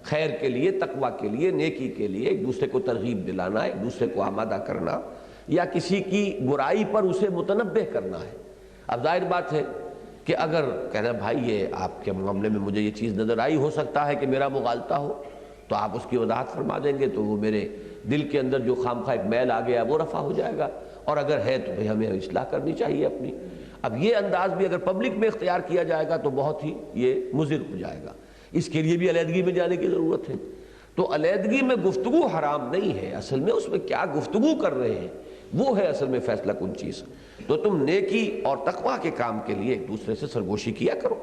خیر کے لیے، تقوی کے لیے، نیکی کے لیے، ایک دوسرے کو ترغیب دلانا، ایک دوسرے کو آمادہ کرنا، یا کسی کی برائی پر اسے متنبہ کرنا ہے۔ اب ظاہر بات ہے کہ اگر کہنا بھائی یہ آپ کے معاملے میں مجھے یہ چیز نظر آئی، ہو سکتا ہے کہ میرا مغالطہ ہو، تو آپ اس کی وضاحت فرما دیں گے تو وہ میرے دل کے اندر جو خامخواہ ایک میل آ گیا وہ رفع ہو جائے گا، اور اگر ہے تو بھئی ہمیں اصلاح کرنی چاہیے اپنی۔ اب یہ انداز بھی اگر پبلک میں اختیار کیا جائے گا تو بہت ہی یہ مضر ہو جائے گا، اس کے لیے بھی علیحدگی میں جانے کی ضرورت ہے۔ تو علیحدگی میں گفتگو حرام نہیں ہے، اصل میں اس میں کیا گفتگو کر رہے ہیں وہ ہے اصل میں فیصلہ کن چیز۔ تو تم نیکی اور تقوی کے کام کے لیے ایک دوسرے سے سرگوشی کیا کرو۔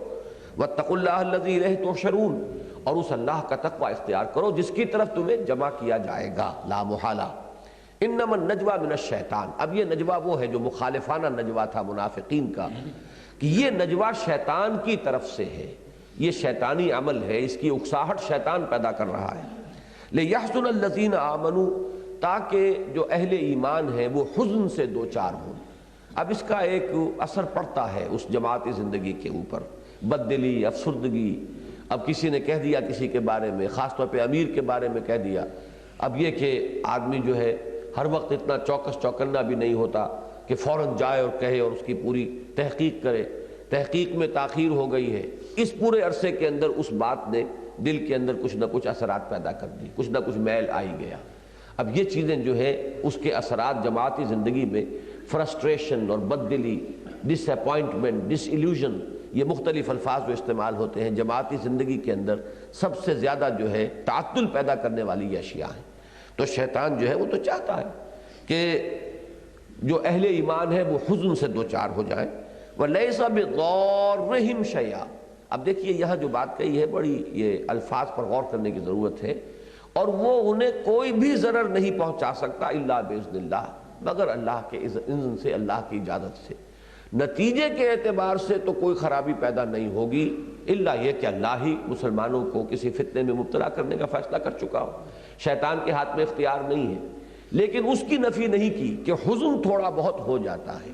واتقوا اللہ الذی الیہ تحشرون، اور اس اللہ کا تقوی اختیار کرو جس کی طرف تمہیں جمع کیا جائے گا لا محالہ۔ انما النجوى من الشیطان، اب یہ نجوہ وہ ہے جو مخالفانہ نجوہ تھا منافقین کا، کہ یہ نجوہ شیطان کی طرف سے ہے، یہ شیطانی عمل ہے، اس کی اکساہٹ شیطان پیدا کر رہا ہے۔ لِيَحْزُنَ الَّذِينَ آمَنُوا، تاکہ جو اہل ایمان ہیں وہ حزن سے دوچار ہوں۔ اب اس کا ایک اثر پڑتا ہے اس جماعتی زندگی کے اوپر، بددلی، افسردگی۔ اب کسی نے کہہ دیا کسی کے بارے میں، خاص طور پہ امیر کے بارے میں کہہ دیا، اب یہ کہ آدمی جو ہے ہر وقت اتنا چوکس چوکنا بھی نہیں ہوتا کہ فوراً جائے اور کہے اور اس کی پوری تحقیق کرے، تحقیق میں تاخیر ہو گئی ہے۔ اس پورے عرصے کے اندر اس بات نے دل کے اندر کچھ نہ کچھ اثرات پیدا کر دی، کچھ نہ کچھ میل آئی گیا۔ اب یہ چیزیں جو ہے اس کے اثرات جماعتی زندگی میں فرسٹریشن اور بددلی، ڈس اپوائنٹمنٹ، ڈس ایلیوژن، یہ مختلف الفاظ جو استعمال ہوتے ہیں جماعتی زندگی کے اندر، سب سے زیادہ جو ہے تعطل پیدا کرنے والی یہ اشیاء ہیں۔ تو شیطان جو ہے وہ تو چاہتا ہے کہ جو اہل ایمان ہے وہ حزن سے دوچار ہو جائیں۔ وَلَيْسَ بِضَارِّهِمْ شَيْئًا، اب دیکھیے یہاں جو بات کہی ہے بڑی یہ الفاظ پر غور کرنے کی ضرورت ہے، اور وہ انہیں کوئی بھی ضرر نہیں پہنچا سکتا الا باذن اللہ، مگر اللہ کے اذن سے، اللہ کی اجازت سے۔ نتیجے کے اعتبار سے تو کوئی خرابی پیدا نہیں ہوگی الا یہ کہ اللہ ہی مسلمانوں کو کسی فتنے میں مبتلا کرنے کا فیصلہ کر چکا ہو، شیطان کے ہاتھ میں اختیار نہیں ہے۔ لیکن اس کی نفی نہیں کی کہ حزن تھوڑا بہت ہو جاتا ہے،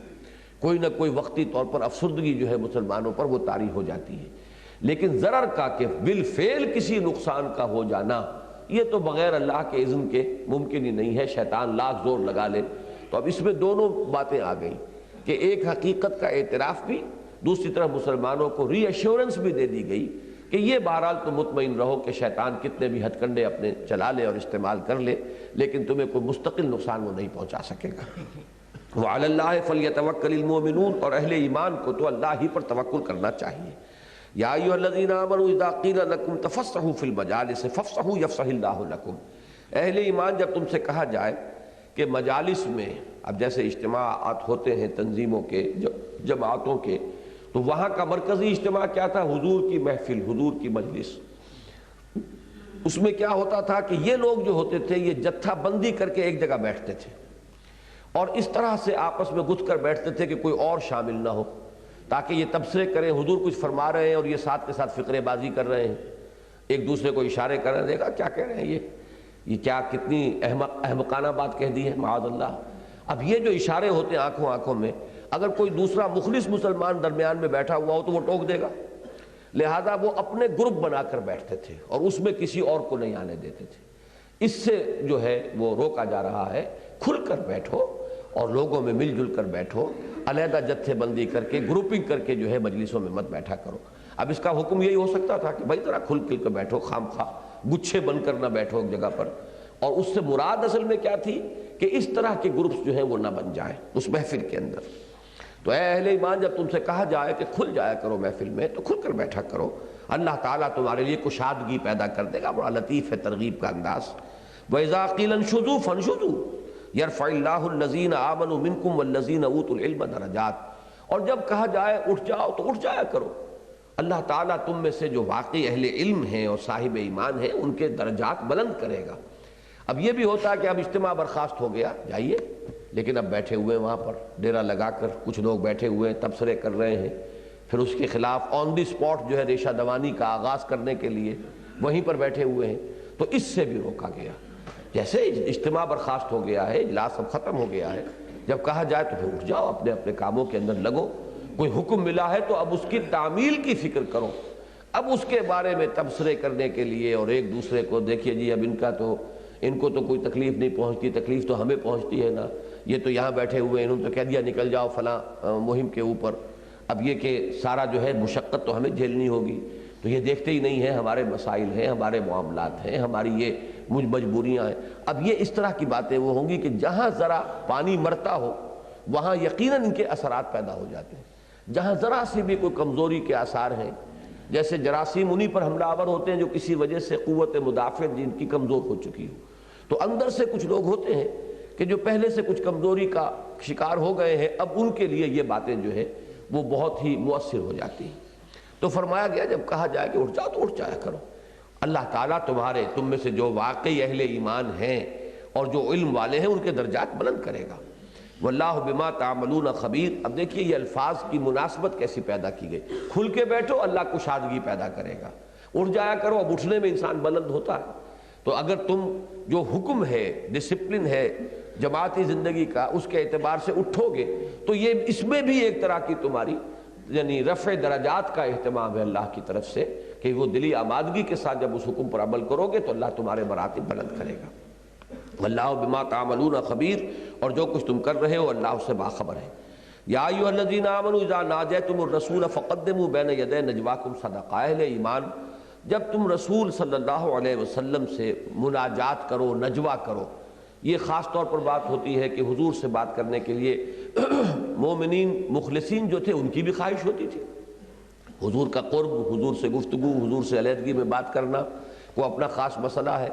کوئی نہ کوئی وقتی طور پر افسردگی جو ہے مسلمانوں پر وہ طاری ہو جاتی ہے، لیکن ضرر کا کہ بالفعل کسی نقصان کا ہو جانا یہ تو بغیر اللہ کے اذن کے ممکن ہی نہیں ہے، شیطان لاکھ زور لگا لے۔ تو اب اس میں دونوں باتیں آ گئیں کہ ایک حقیقت کا اعتراف بھی، دوسری طرف مسلمانوں کو ری ایشورنس بھی دے دی گئی کہ یہ بہرحال تم مطمئن رہو کہ شیطان کتنے بھی ہتھ کنڈے اپنے چلا لے اور استعمال کر لے، لیکن تمہیں کوئی مستقل نقصان وہ نہیں پہنچا سکے گا۔ وعلی اللہ فلیتوکل المؤمنون، اور اہل ایمان کو تو اللہ ہی پر توکل کرنا چاہیے۔ یا ایھا الذین آمنوا اذا قیل لکم تفسحوا فی المجالس فافسحوا یفسح اللہ لکم، اہل ایمان جب تم سے کہا جائے کہ مجالس میں، اب جیسے اجتماعات ہوتے ہیں تنظیموں کے، جماعتوں کے، تو وہاں کا مرکزی اجتماع کیا تھا؟ حضور کی محفل، حضور کی مجلس۔ اس میں کیا ہوتا تھا کہ یہ لوگ جو ہوتے تھے یہ جتھا بندی کر کے ایک جگہ بیٹھتے تھے، اور اس طرح سے آپس میں گتھ کر بیٹھتے تھے کہ کوئی اور شامل نہ ہو، تاکہ یہ تبصرے کریں حضور کچھ فرما رہے ہیں اور یہ ساتھ کے ساتھ فقرے بازی کر رہے ہیں، ایک دوسرے کو اشارے کر رہے ہیں، دیکھا کیا کہہ رہے ہیں یہ کیا کتنی احمقانہ بات کہہ دی ہے معاذ اللہ۔ اب یہ جو اشارے ہوتے ہیں آنکھوں میں، اگر کوئی دوسرا مخلص مسلمان درمیان میں بیٹھا ہوا ہو تو وہ ٹوک دے گا، لہذا وہ اپنے گروپ بنا کر بیٹھتے تھے اور اس میں کسی اور کو نہیں آنے دیتے تھے۔ اس سے جو ہے وہ روکا جا رہا ہے، کھل کر بیٹھو اور لوگوں میں مل جل کر بیٹھو، علیحدہ جتھے بندی کر کے گروپنگ کر کے جو ہے مجلسوں میں مت بیٹھا کرو۔ اب اس کا حکم یہی ہو سکتا تھا کہ بھائی ذرا کھل کر بیٹھو، خام خواہ گچھے بن کر نہ بیٹھو ایک جگہ پر، اور اس سے مراد اصل میں کیا تھی کہ اس طرح کے گروپس جو ہیں وہ نہ بن جائیں اس محفل کے اندر۔ تو اے اہل ایمان جب تم سے کہا جائے کہ کھل جایا کرو محفل میں تو کھل کر بیٹھا کرو، اللہ تعالیٰ تمہارے لیے کشادگی پیدا کر دے گا۔ بڑا لطیف ہے ترغیب کا انداز۔ وَإِذَا قِيلَ انشُزُوا فَانشُزُوا يَرْفَعِ اللَّهُ الَّذِينَ آمَنُوا مِنكُمْ وَالَّذِينَ أُوتُوا الْعِلْمَ دَرَجَاتٍ، اور جب کہا جائے اٹھ جاؤ تو اٹھ جایا کرو، اللہ تعالیٰ تم میں سے جو واقعی اہل علم ہیں اور صاحب ایمان ہیں ان کے درجات بلند کرے گا۔ اب یہ بھی ہوتا ہے کہ اب اجتماع برخاست ہو گیا، جائیے، لیکن اب بیٹھے ہوئے وہاں پر ڈیرا لگا کر کچھ لوگ بیٹھے ہوئے ہیں، تبصرے کر رہے ہیں، پھر اس کے خلاف آن دی سپاٹ جو ہے ریشہ دوانی کا آغاز کرنے کے لیے وہیں پر بیٹھے ہوئے ہیں، تو اس سے بھی روکا گیا۔ جیسے اجتماع برخاست ہو گیا ہے، اجلاس اب ختم ہو گیا ہے، جب کہا جائے تو پھر اٹھ جاؤ، اپنے اپنے کاموں کے اندر لگو، کوئی حکم ملا ہے تو اب اس کی تعمیل کی فکر کرو، اب اس کے بارے میں تبصرے کرنے کے لیے اور ایک دوسرے کو دیکھیے جی اب ان کو تو کوئی تکلیف نہیں پہنچتی، تکلیف تو ہمیں پہنچتی ہے نا، یہ تو یہاں بیٹھے ہوئے ہیں، انہوں نے تو کہہ دیا نکل جاؤ فلاں مہم کے اوپر، اب یہ کہ سارا جو ہے مشقت تو ہمیں جھیلنی ہوگی، تو یہ دیکھتے ہی نہیں ہیں ہمارے مسائل ہیں، ہمارے معاملات ہیں، ہماری یہ مجبوریاں ہیں۔ اب یہ اس طرح کی باتیں وہ ہوں گی کہ جہاں ذرا پانی مرتا ہو وہاں یقیناً ان کے اثرات پیدا ہو جاتے ہیں، جہاں ذرا سی بھی کوئی کمزوری کے آثار ہیں، جیسے جراثیم انہی پر حملہ آور ہوتے ہیں جو کسی وجہ سے قوت مدافعت جن کی کمزور ہو چکی ہو، تو اندر سے کچھ لوگ ہوتے ہیں کہ جو پہلے سے کچھ کمزوری کا شکار ہو گئے ہیں، اب ان کے لیے یہ باتیں جو ہے وہ بہت ہی مؤثر ہو جاتی ہیں۔ تو فرمایا گیا جب کہا جائے کہ اٹھ جاؤ تو اٹھ جایا کرو، اللہ تعالیٰ تم میں سے جو واقعی اہل ایمان ہیں اور جو علم والے ہیں ان کے درجات بلند کرے گا۔ واللہ بما تعملون خبیر۔ اب دیکھیے یہ الفاظ کی مناسبت کیسی پیدا کی گئی، کھل کے بیٹھو اللہ کشادگی پیدا کرے گا، اٹھ جایا کرو، اب اٹھنے میں انسان بلند ہوتا ہے۔ تو اگر تم جو حکم ہے، ڈسپلن ہے جماعتی زندگی کا، اس کے اعتبار سے اٹھو گے تو یہ اس میں بھی ایک طرح کی تمہاری یعنی رفع درجات کا اہتمام ہے اللہ کی طرف سے، کہ وہ دلی آمادگی کے ساتھ جب اس حکم پر عمل کرو گے تو اللہ تمہارے مراتب بلند کرے گا۔ واللہ بما تعملون خبیر، اور جو کچھ تم کر رہے ہو اللہ اس سے باخبر ہے۔ یا ایھا الذین آمنوا اذا ناجیتم الرسول فقدموا بین یدی نجواکم صدقہ، اہل ایمان جب تم رسول صلی اللہ علیہ وسلم سے مناجات کرو، نجوہ کرو، یہ خاص طور پر بات ہوتی ہے کہ حضور سے بات کرنے کے لیے مومنین مخلصین جو تھے ان کی بھی خواہش ہوتی تھی، حضور کا قرب، حضور سے گفتگو، حضور سے علیحدگی میں بات کرنا وہ اپنا خاص مسئلہ ہے،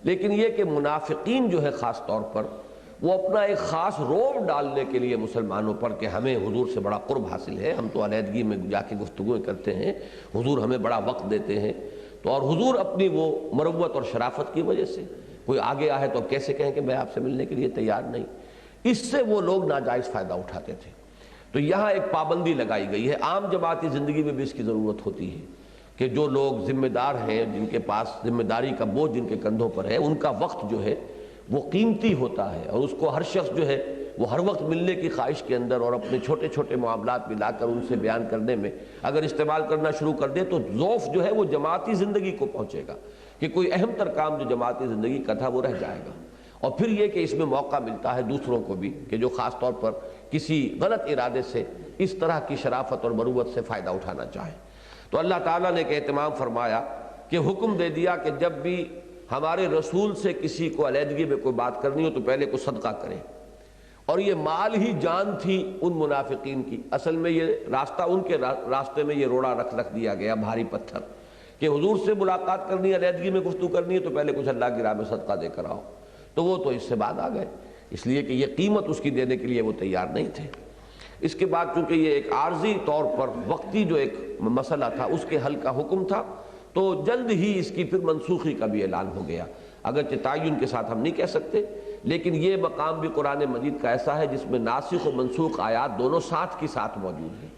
لیکن یہ کہ منافقین جو ہے خاص طور پر وہ اپنا ایک خاص روب ڈالنے کے لیے مسلمانوں پر کہ ہمیں حضور سے بڑا قرب حاصل ہے، ہم تو علیحدگی میں جا کے گفتگویں کرتے ہیں، حضور ہمیں بڑا وقت دیتے ہیں، تو اور حضور اپنی وہ مروت اور شرافت کی وجہ سے کوئی آگے آئے تو اب کیسے کہیں کہ میں آپ سے ملنے کے لیے تیار نہیں، اس سے وہ لوگ ناجائز فائدہ اٹھاتے تھے۔ تو یہاں ایک پابندی لگائی گئی ہے، عام جماعتی زندگی میں بھی اس کی ضرورت ہوتی ہے کہ جو لوگ ذمہ دار ہیں، جن کے پاس ذمہ داری کا بوجھ جن کے کندھوں پر ہے، ان کا وقت جو ہے وہ قیمتی ہوتا ہے، اور اس کو ہر شخص جو ہے وہ ہر وقت ملنے کی خواہش کے اندر اور اپنے چھوٹے چھوٹے معاملات ملا کر ان سے بیان کرنے میں اگر استعمال کرنا شروع کر دے تو ضعف جو ہے وہ جماعتی زندگی کو پہنچے گا، کہ کوئی اہم تر کام جو جماعتی زندگی کا تھا وہ رہ جائے گا۔ اور پھر یہ کہ اس میں موقع ملتا ہے دوسروں کو بھی کہ جو خاص طور پر کسی غلط ارادے سے اس طرح کی شرافت اور مروت سے فائدہ اٹھانا چاہیں۔ تو اللہ تعالیٰ نے ایک اہتمام فرمایا کہ حکم دے دیا کہ جب بھی ہمارے رسول سے کسی کو علیحدگی میں کوئی بات کرنی ہو تو پہلے کو صدقہ کریں، اور یہ مال ہی جان تھی ان منافقین کی. اصل میں یہ راستہ ان کے راستے میں یہ روڑا رکھ دیا گیا، بھاری پتھر، کہ حضور سے ملاقات کرنی ہے، علیحدگی میں گفتگو کرنی ہے تو پہلے کچھ اللہ کی راہ میں صدقہ دے کر آؤ. تو وہ تو اس سے بعد آ گئے، اس لیے کہ یہ قیمت اس کی دینے کے لیے وہ تیار نہیں تھے. اس کے بعد چونکہ یہ ایک عارضی طور پر وقتی جو ایک مسئلہ تھا اس کے حل کا حکم تھا، تو جلد ہی اس کی پھر منسوخی کا بھی اعلان ہو گیا. اگرچہ تعین کے ساتھ ہم نہیں کہہ سکتے، لیکن یہ مقام بھی قرآن مجید کا ایسا ہے جس میں ناسخ و منسوخ آیات دونوں ساتھ کی ساتھ موجود ہیں.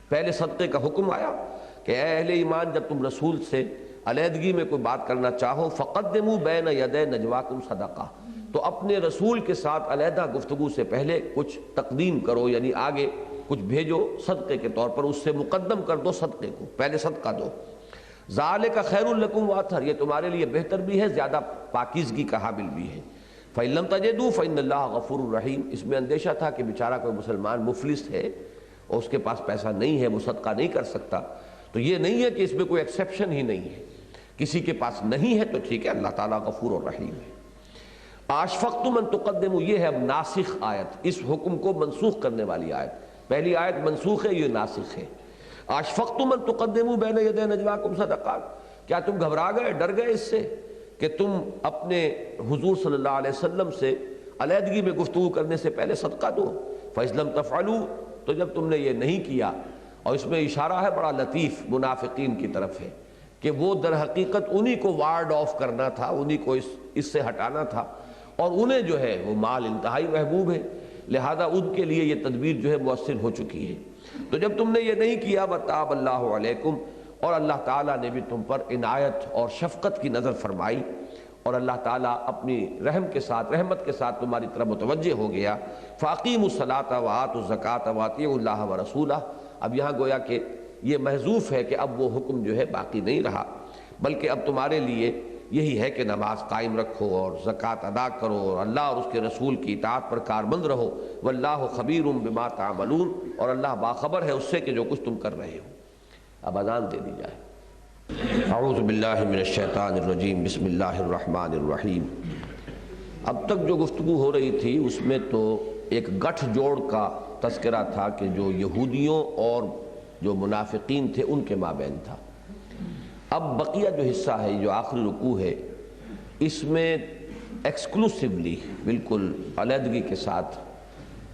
پہلے صدقے کا حکم آیا کہ اے اہل ایمان، جب تم رسول سے علیحدگی میں کوئی بات کرنا چاہو فقدموا بین یدی نجواکم صدقہ، تو اپنے رسول کے ساتھ علیحدہ گفتگو سے پہلے کچھ تقدیم کرو، یعنی آگے کچھ بھیجو صدقے کے طور پر، اس سے مقدم کر دو صدقے کو، پہلے صدقہ دو. ذالک خیر لکم واطہر، یہ تمہارے لیے بہتر بھی ہے، زیادہ پاکیزگی کا حامل بھی ہے. فإن لم تجدوا فإن اللہ غفور رحیم. اس میں اندیشہ تھا کہ بیچارہ کوئی مسلمان مفلس ہے اور اس کے پاس پیسہ نہیں ہے، وہ صدقہ نہیں کر سکتا. تو یہ نہیں ہے کہ اس میں کوئی ایکسیپشن ہی نہیں ہے، کسی کے پاس نہیں ہے تو ٹھیک ہے، اللہ تعالیٰ غفور اور رحیم ہے. اشفقتم ان تقدموا، یہ ہے اب ناسخ آیت، اس حکم کو منسوخ کرنے والی آیت. پہلی آیت منسوخ ہے، یہ ناسخ ہے. اشفقتم ان تقدموا بین یدی نجواکم صدقات، کیا تم گھبرا گئے، ڈر گئے اس سے کہ تم اپنے حضور صلی اللہ علیہ وسلم سے علیحدگی میں گفتگو کرنے سے پہلے صدقہ دو. فإذ لم تفعلوا، تو جب تم نے یہ نہیں کیا، اور اس میں اشارہ ہے بڑا لطیف منافقین کی طرف ہے کہ وہ در حقیقت انہی کو وارڈ آف کرنا تھا، انہی کو اس سے ہٹانا تھا، اور انہیں جو ہے وہ مال انتہائی محبوب ہے، لہذا ان کے لیے یہ تدبیر جو ہے مؤثر ہو چکی ہے. تو جب تم نے یہ نہیں کیا وَتَابَ اللَّهُ عَلَيْكُمْ، اور اللہ تعالیٰ نے بھی تم پر عنایت اور شفقت کی نظر فرمائی، اور اللہ تعالیٰ اپنی رحم کے ساتھ، رحمت کے ساتھ تمہاری طرف متوجہ ہو گیا. فَأَقِيمُوا الصَّلَاةَ وَآتُوا الزَّكَاةَ وَأَطِيعُوا اللَّهَ وَرَسُولَهُ. اب یہاں گویا کہ یہ محذوف ہے کہ اب وہ حکم جو ہے باقی نہیں رہا، بلکہ اب تمہارے لیے یہی ہے کہ نماز قائم رکھو اور زکوٰۃ ادا کرو اور اللہ اور اس کے رسول کی اطاعت پر کاربند رہو. واللہ خبیر بما تعملون، اور اللہ باخبر ہے اس سے کہ جو کچھ تم کر رہے ہو. اب اذان دے دی جائے. اعوذ باللہ من الشیطان الرجیم، بسم اللہ الرحمن الرحیم. اب تک جو گفتگو ہو رہی تھی اس میں تو ایک گٹھ جوڑ کا تذکرہ تھا کہ جو یہودیوں اور جو منافقین تھے ان کے مابین تھا. اب بقیہ جو حصہ ہے، جو آخری رکوع ہے، اس میں ایکسکلوسیولی بالکل علیحدگی کے ساتھ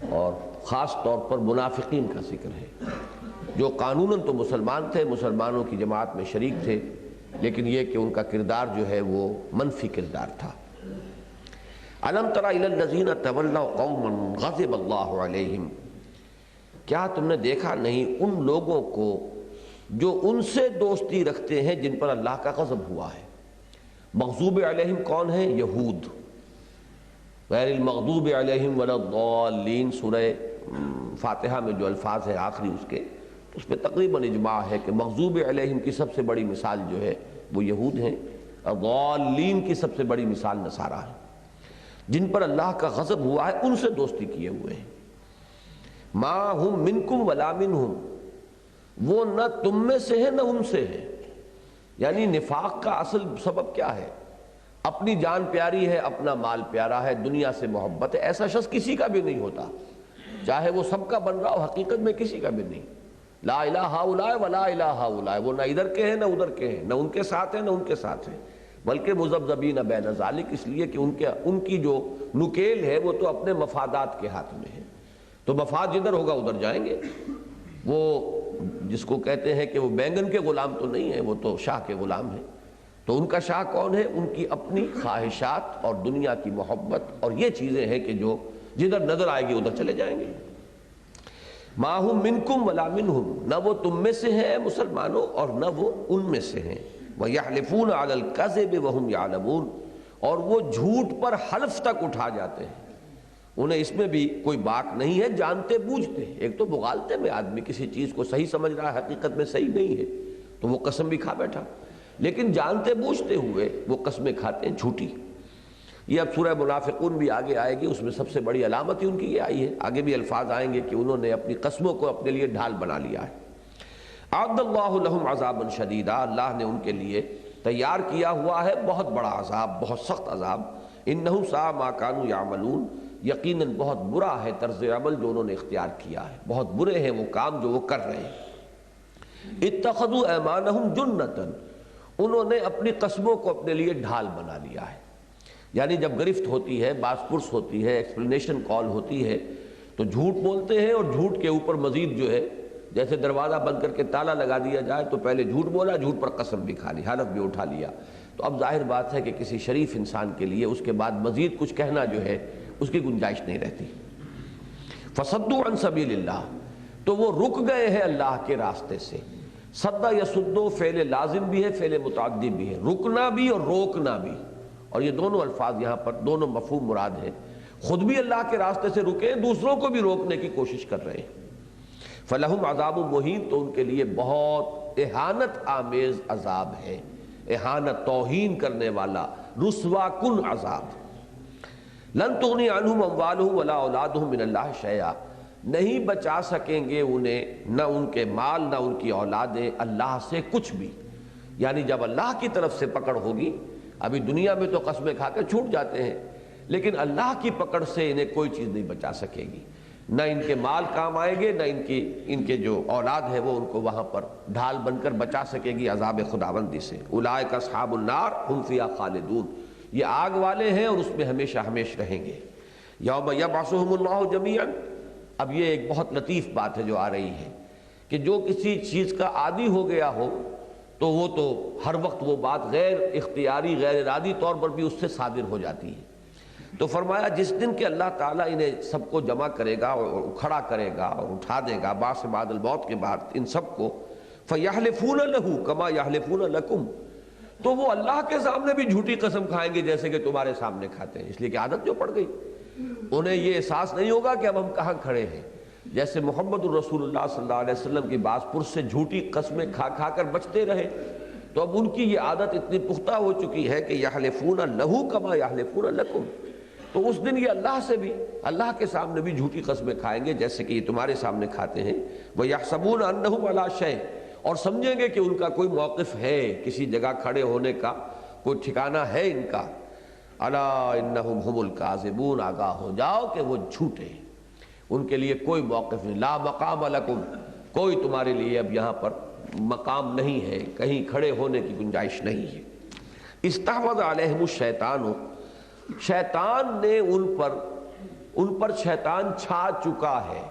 اور خاص طور پر منافقین کا ذکر ہے، جو قانوناً تو مسلمان تھے، مسلمانوں کی جماعت میں شریک تھے، لیکن یہ کہ ان کا کردار جو ہے وہ منفی کردار تھا. الم تر الی الذین تولوا قوما غضب اللہ علیہم، کیا تم نے دیکھا نہیں ان لوگوں کو جو ان سے دوستی رکھتے ہیں جن پر اللہ کا غضب ہوا ہے. مغضوب علیہم کون ہیں؟ یہود. غیر المغضوب علیہم ولا الضالین، سورہ فاتحہ میں جو الفاظ ہیں آخری اس کے، اس پہ تقریباً اجماع ہے کہ مغضوب علیہم کی سب سے بڑی مثال جو ہے وہ یہود ہیں، اور ضالین کی سب سے بڑی مثال نصارہ ہے. جن پر اللہ کا غضب ہوا ہے ان سے دوستی کیے ہوئے ہیں. ما ہم منکم ولا منہم، وہ نہ تم میں سے ہے نہ ان سے ہے. یعنی نفاق کا اصل سبب کیا ہے؟ اپنی جان پیاری ہے، اپنا مال پیارا ہے، دنیا سے محبت ہے. ایسا شخص کسی کا بھی نہیں ہوتا، چاہے وہ سب کا بن رہا ہو، حقیقت میں کسی کا بھی نہیں. لا الہ ہؤلاء ولا الہ ہؤلاء، وہ نہ ادھر کے ہیں نہ ادھر کے ہیں، نہ ان کے ساتھ ہیں نہ ان کے ساتھ ہیں، بلکہ مذبذبین بین ذالک، اس لیے کہ ان کی جو نکیل ہے وہ تو اپنے مفادات کے ہاتھ میں ہے. تو مفاد جدھر ہوگا ادھر جائیں گے. وہ جس کو کہتے ہیں کہ وہ بینگن کے غلام تو نہیں ہیں، وہ تو شاہ کے غلام ہیں. تو ان کا شاہ کون ہے؟ ان کی اپنی خواہشات اور دنیا کی محبت، اور یہ چیزیں ہیں کہ جو جدھر نظر آئے گی ادھر چلے جائیں گے. ما ہم منکم ولا منہم، نہ وہ تم میں سے ہیں مسلمانوں اور نہ وہ ان میں سے ہیں. وَيَحْلِفُونَ عَلَى الْكَذِبِ وَهُمْ يَعْلَمُونَ، اور وہ جھوٹ پر حلف تک اٹھا جاتے ہیں. انہیں اس میں بھی کوئی باک نہیں ہے، جانتے بوجھتے. ایک تو بغالتے میں آدمی کسی چیز کو صحیح سمجھ رہا ہے، حقیقت میں صحیح نہیں ہے تو وہ قسم بھی کھا بیٹھا، لیکن جانتے بوجھتے ہوئے وہ قسمیں کھاتے ہیں جھوٹی. یہ اب سورہ منافقون بھی آگے آئے گی، اس میں سب سے بڑی علامت ہی ان کی یہ آئی ہے. آگے بھی الفاظ آئیں گے کہ انہوں نے اپنی قسموں کو اپنے لیے ڈھال بنا لیا ہے. اعد اللہ لہم عذابا شدیدا، اللہ نے ان کے لیے تیار کیا ہوا ہے بہت بڑا عذاب، بہت سخت عذاب. انہم ساء ما کانوا یعملون، یقیناً بہت برا ہے طرز عمل جو انہوں نے اختیار کیا ہے، بہت برے ہیں وہ کام جو وہ کر رہے ہیں۔ اتخذوا ایمانہم جنۃ، انہوں نے اپنی قسموں کو اپنے لیے ڈھال بنا لیا ہے۔ یعنی جب گرفت ہوتی ہے، باز پرس ہوتی ہے، ایکسپلینیشن کال ہوتی ہے، تو جھوٹ بولتے ہیں، اور جھوٹ کے اوپر مزید جو ہے، جیسے دروازہ بند کر کے تالا لگا دیا جائے تو پہلے جھوٹ بولا، جھوٹ پر قسم بھی کھا لی، حلف بھی اٹھا لیا۔ تو اب ظاہر بات ہے کہ کسی شریف انسان کے لیے اس کے بعد مزید کچھ کہنا جو ہے اس کی گنجائش نہیں رہتی۔ فصدوا عن سبیل اللہ، تو وہ رک گئے ہیں اللہ کے راستے سے۔ صد یصدو فعل لازم بھی ہے، فعل متعدی بھی ہے، رکنا بھی اور روکنا بھی، اور یہ دونوں الفاظ یہاں پر دونوں مفہوم مراد ہیں۔ خود بھی اللہ کے راستے سے رکے، دوسروں کو بھی روکنے کی کوشش کر رہے ہیں۔ فلہم عذاب مہین، تو ان کے لیے بہت اہانت آمیز عذاب ہے، اہانت، توہین کرنے والا، رسوا کن عذاب۔ لن تغنی عنہم اموالہم ولا اولادہم من اللہ شیئا، نہیں بچا سکیں گے انہیں نہ ان کے مال نہ ان کی اولادیں اللہ سے کچھ بھی۔ یعنی جب اللہ کی طرف سے پکڑ ہوگی، ابھی دنیا میں تو قسمیں کھا کے چھوٹ جاتے ہیں، لیکن اللہ کی پکڑ سے انہیں کوئی چیز نہیں بچا سکے گی، نہ ان کے مال کام آئیں گے، نہ ان کے جو اولاد ہے وہ ان کو وہاں پر ڈھال بن کر بچا سکے گی عذاب خداوندی سے۔ اولئک اصحاب النار ہم فیہا خالدون، یہ آگ والے ہیں اور اس میں ہمیشہ ہمیش رہیں گے۔ یوم یبعثہم اللہ جمیعا، اب یہ ایک بہت لطیف بات ہے جو آ رہی ہے کہ جو کسی چیز کا عادی ہو گیا ہو تو وہ تو ہر وقت وہ بات غیر اختیاری، غیر ارادی طور پر بھی اس سے صادر ہو جاتی ہے۔ تو فرمایا جس دن کہ اللہ تعالیٰ انہیں سب کو جمع کرے گا اور کھڑا کرے گا اور اٹھا دے گا بعث بعد الموت کے بعد ان سب کو، فَيَحْلِفُونَ لَهُ كَمَا يَحْلِفُونَ لَكُمْ، تو وہ اللہ کے سامنے بھی جھوٹی قسم کھائیں گے جیسے کہ تمہارے سامنے کھاتے ہیں، اس لیے کہ عادت جو پڑ گئی، انہیں یہ احساس نہیں ہوگا کہ اب ہم کہاں کھڑے ہیں۔ جیسے محمد الرسول اللہ صلی اللہ علیہ وسلم کی باز پرس سے جھوٹی قسمیں کھا کھا کر بچتے رہے، تو اب ان کی یہ عادت اتنی پختہ ہو چکی ہے کہ یحلفون لہو کما یحلفون لکم، تو اس دن یہ اللہ سے بھی، اللہ کے سامنے بھی جھوٹی قسمیں کھائیں گے جیسے کہ یہ تمہارے سامنے کھاتے ہیں۔ وَيَحْسَبُونَ أَنَّهُمْ عَلَىٰ شَيْءٍ، اور سمجھیں گے کہ ان کا کوئی موقف ہے، کسی جگہ کھڑے ہونے کا کوئی ٹھکانہ ہے ان کا۔ أَلَا إِنَّهُمْ هُمُ الْكَاذِبُونَ، آگاہ ہو جاؤ کہ وہ جھوٹے ہیں، ان کے لیے کوئی موقف نہیں۔ لا مقام لکم، کوئی تمہارے لیے اب یہاں پر مقام نہیں ہے، کہیں کھڑے ہونے کی گنجائش نہیں ہے۔ استحوذ علیہم الشیطان، شیطان نے ان پر شیطان چھا چکا ہے،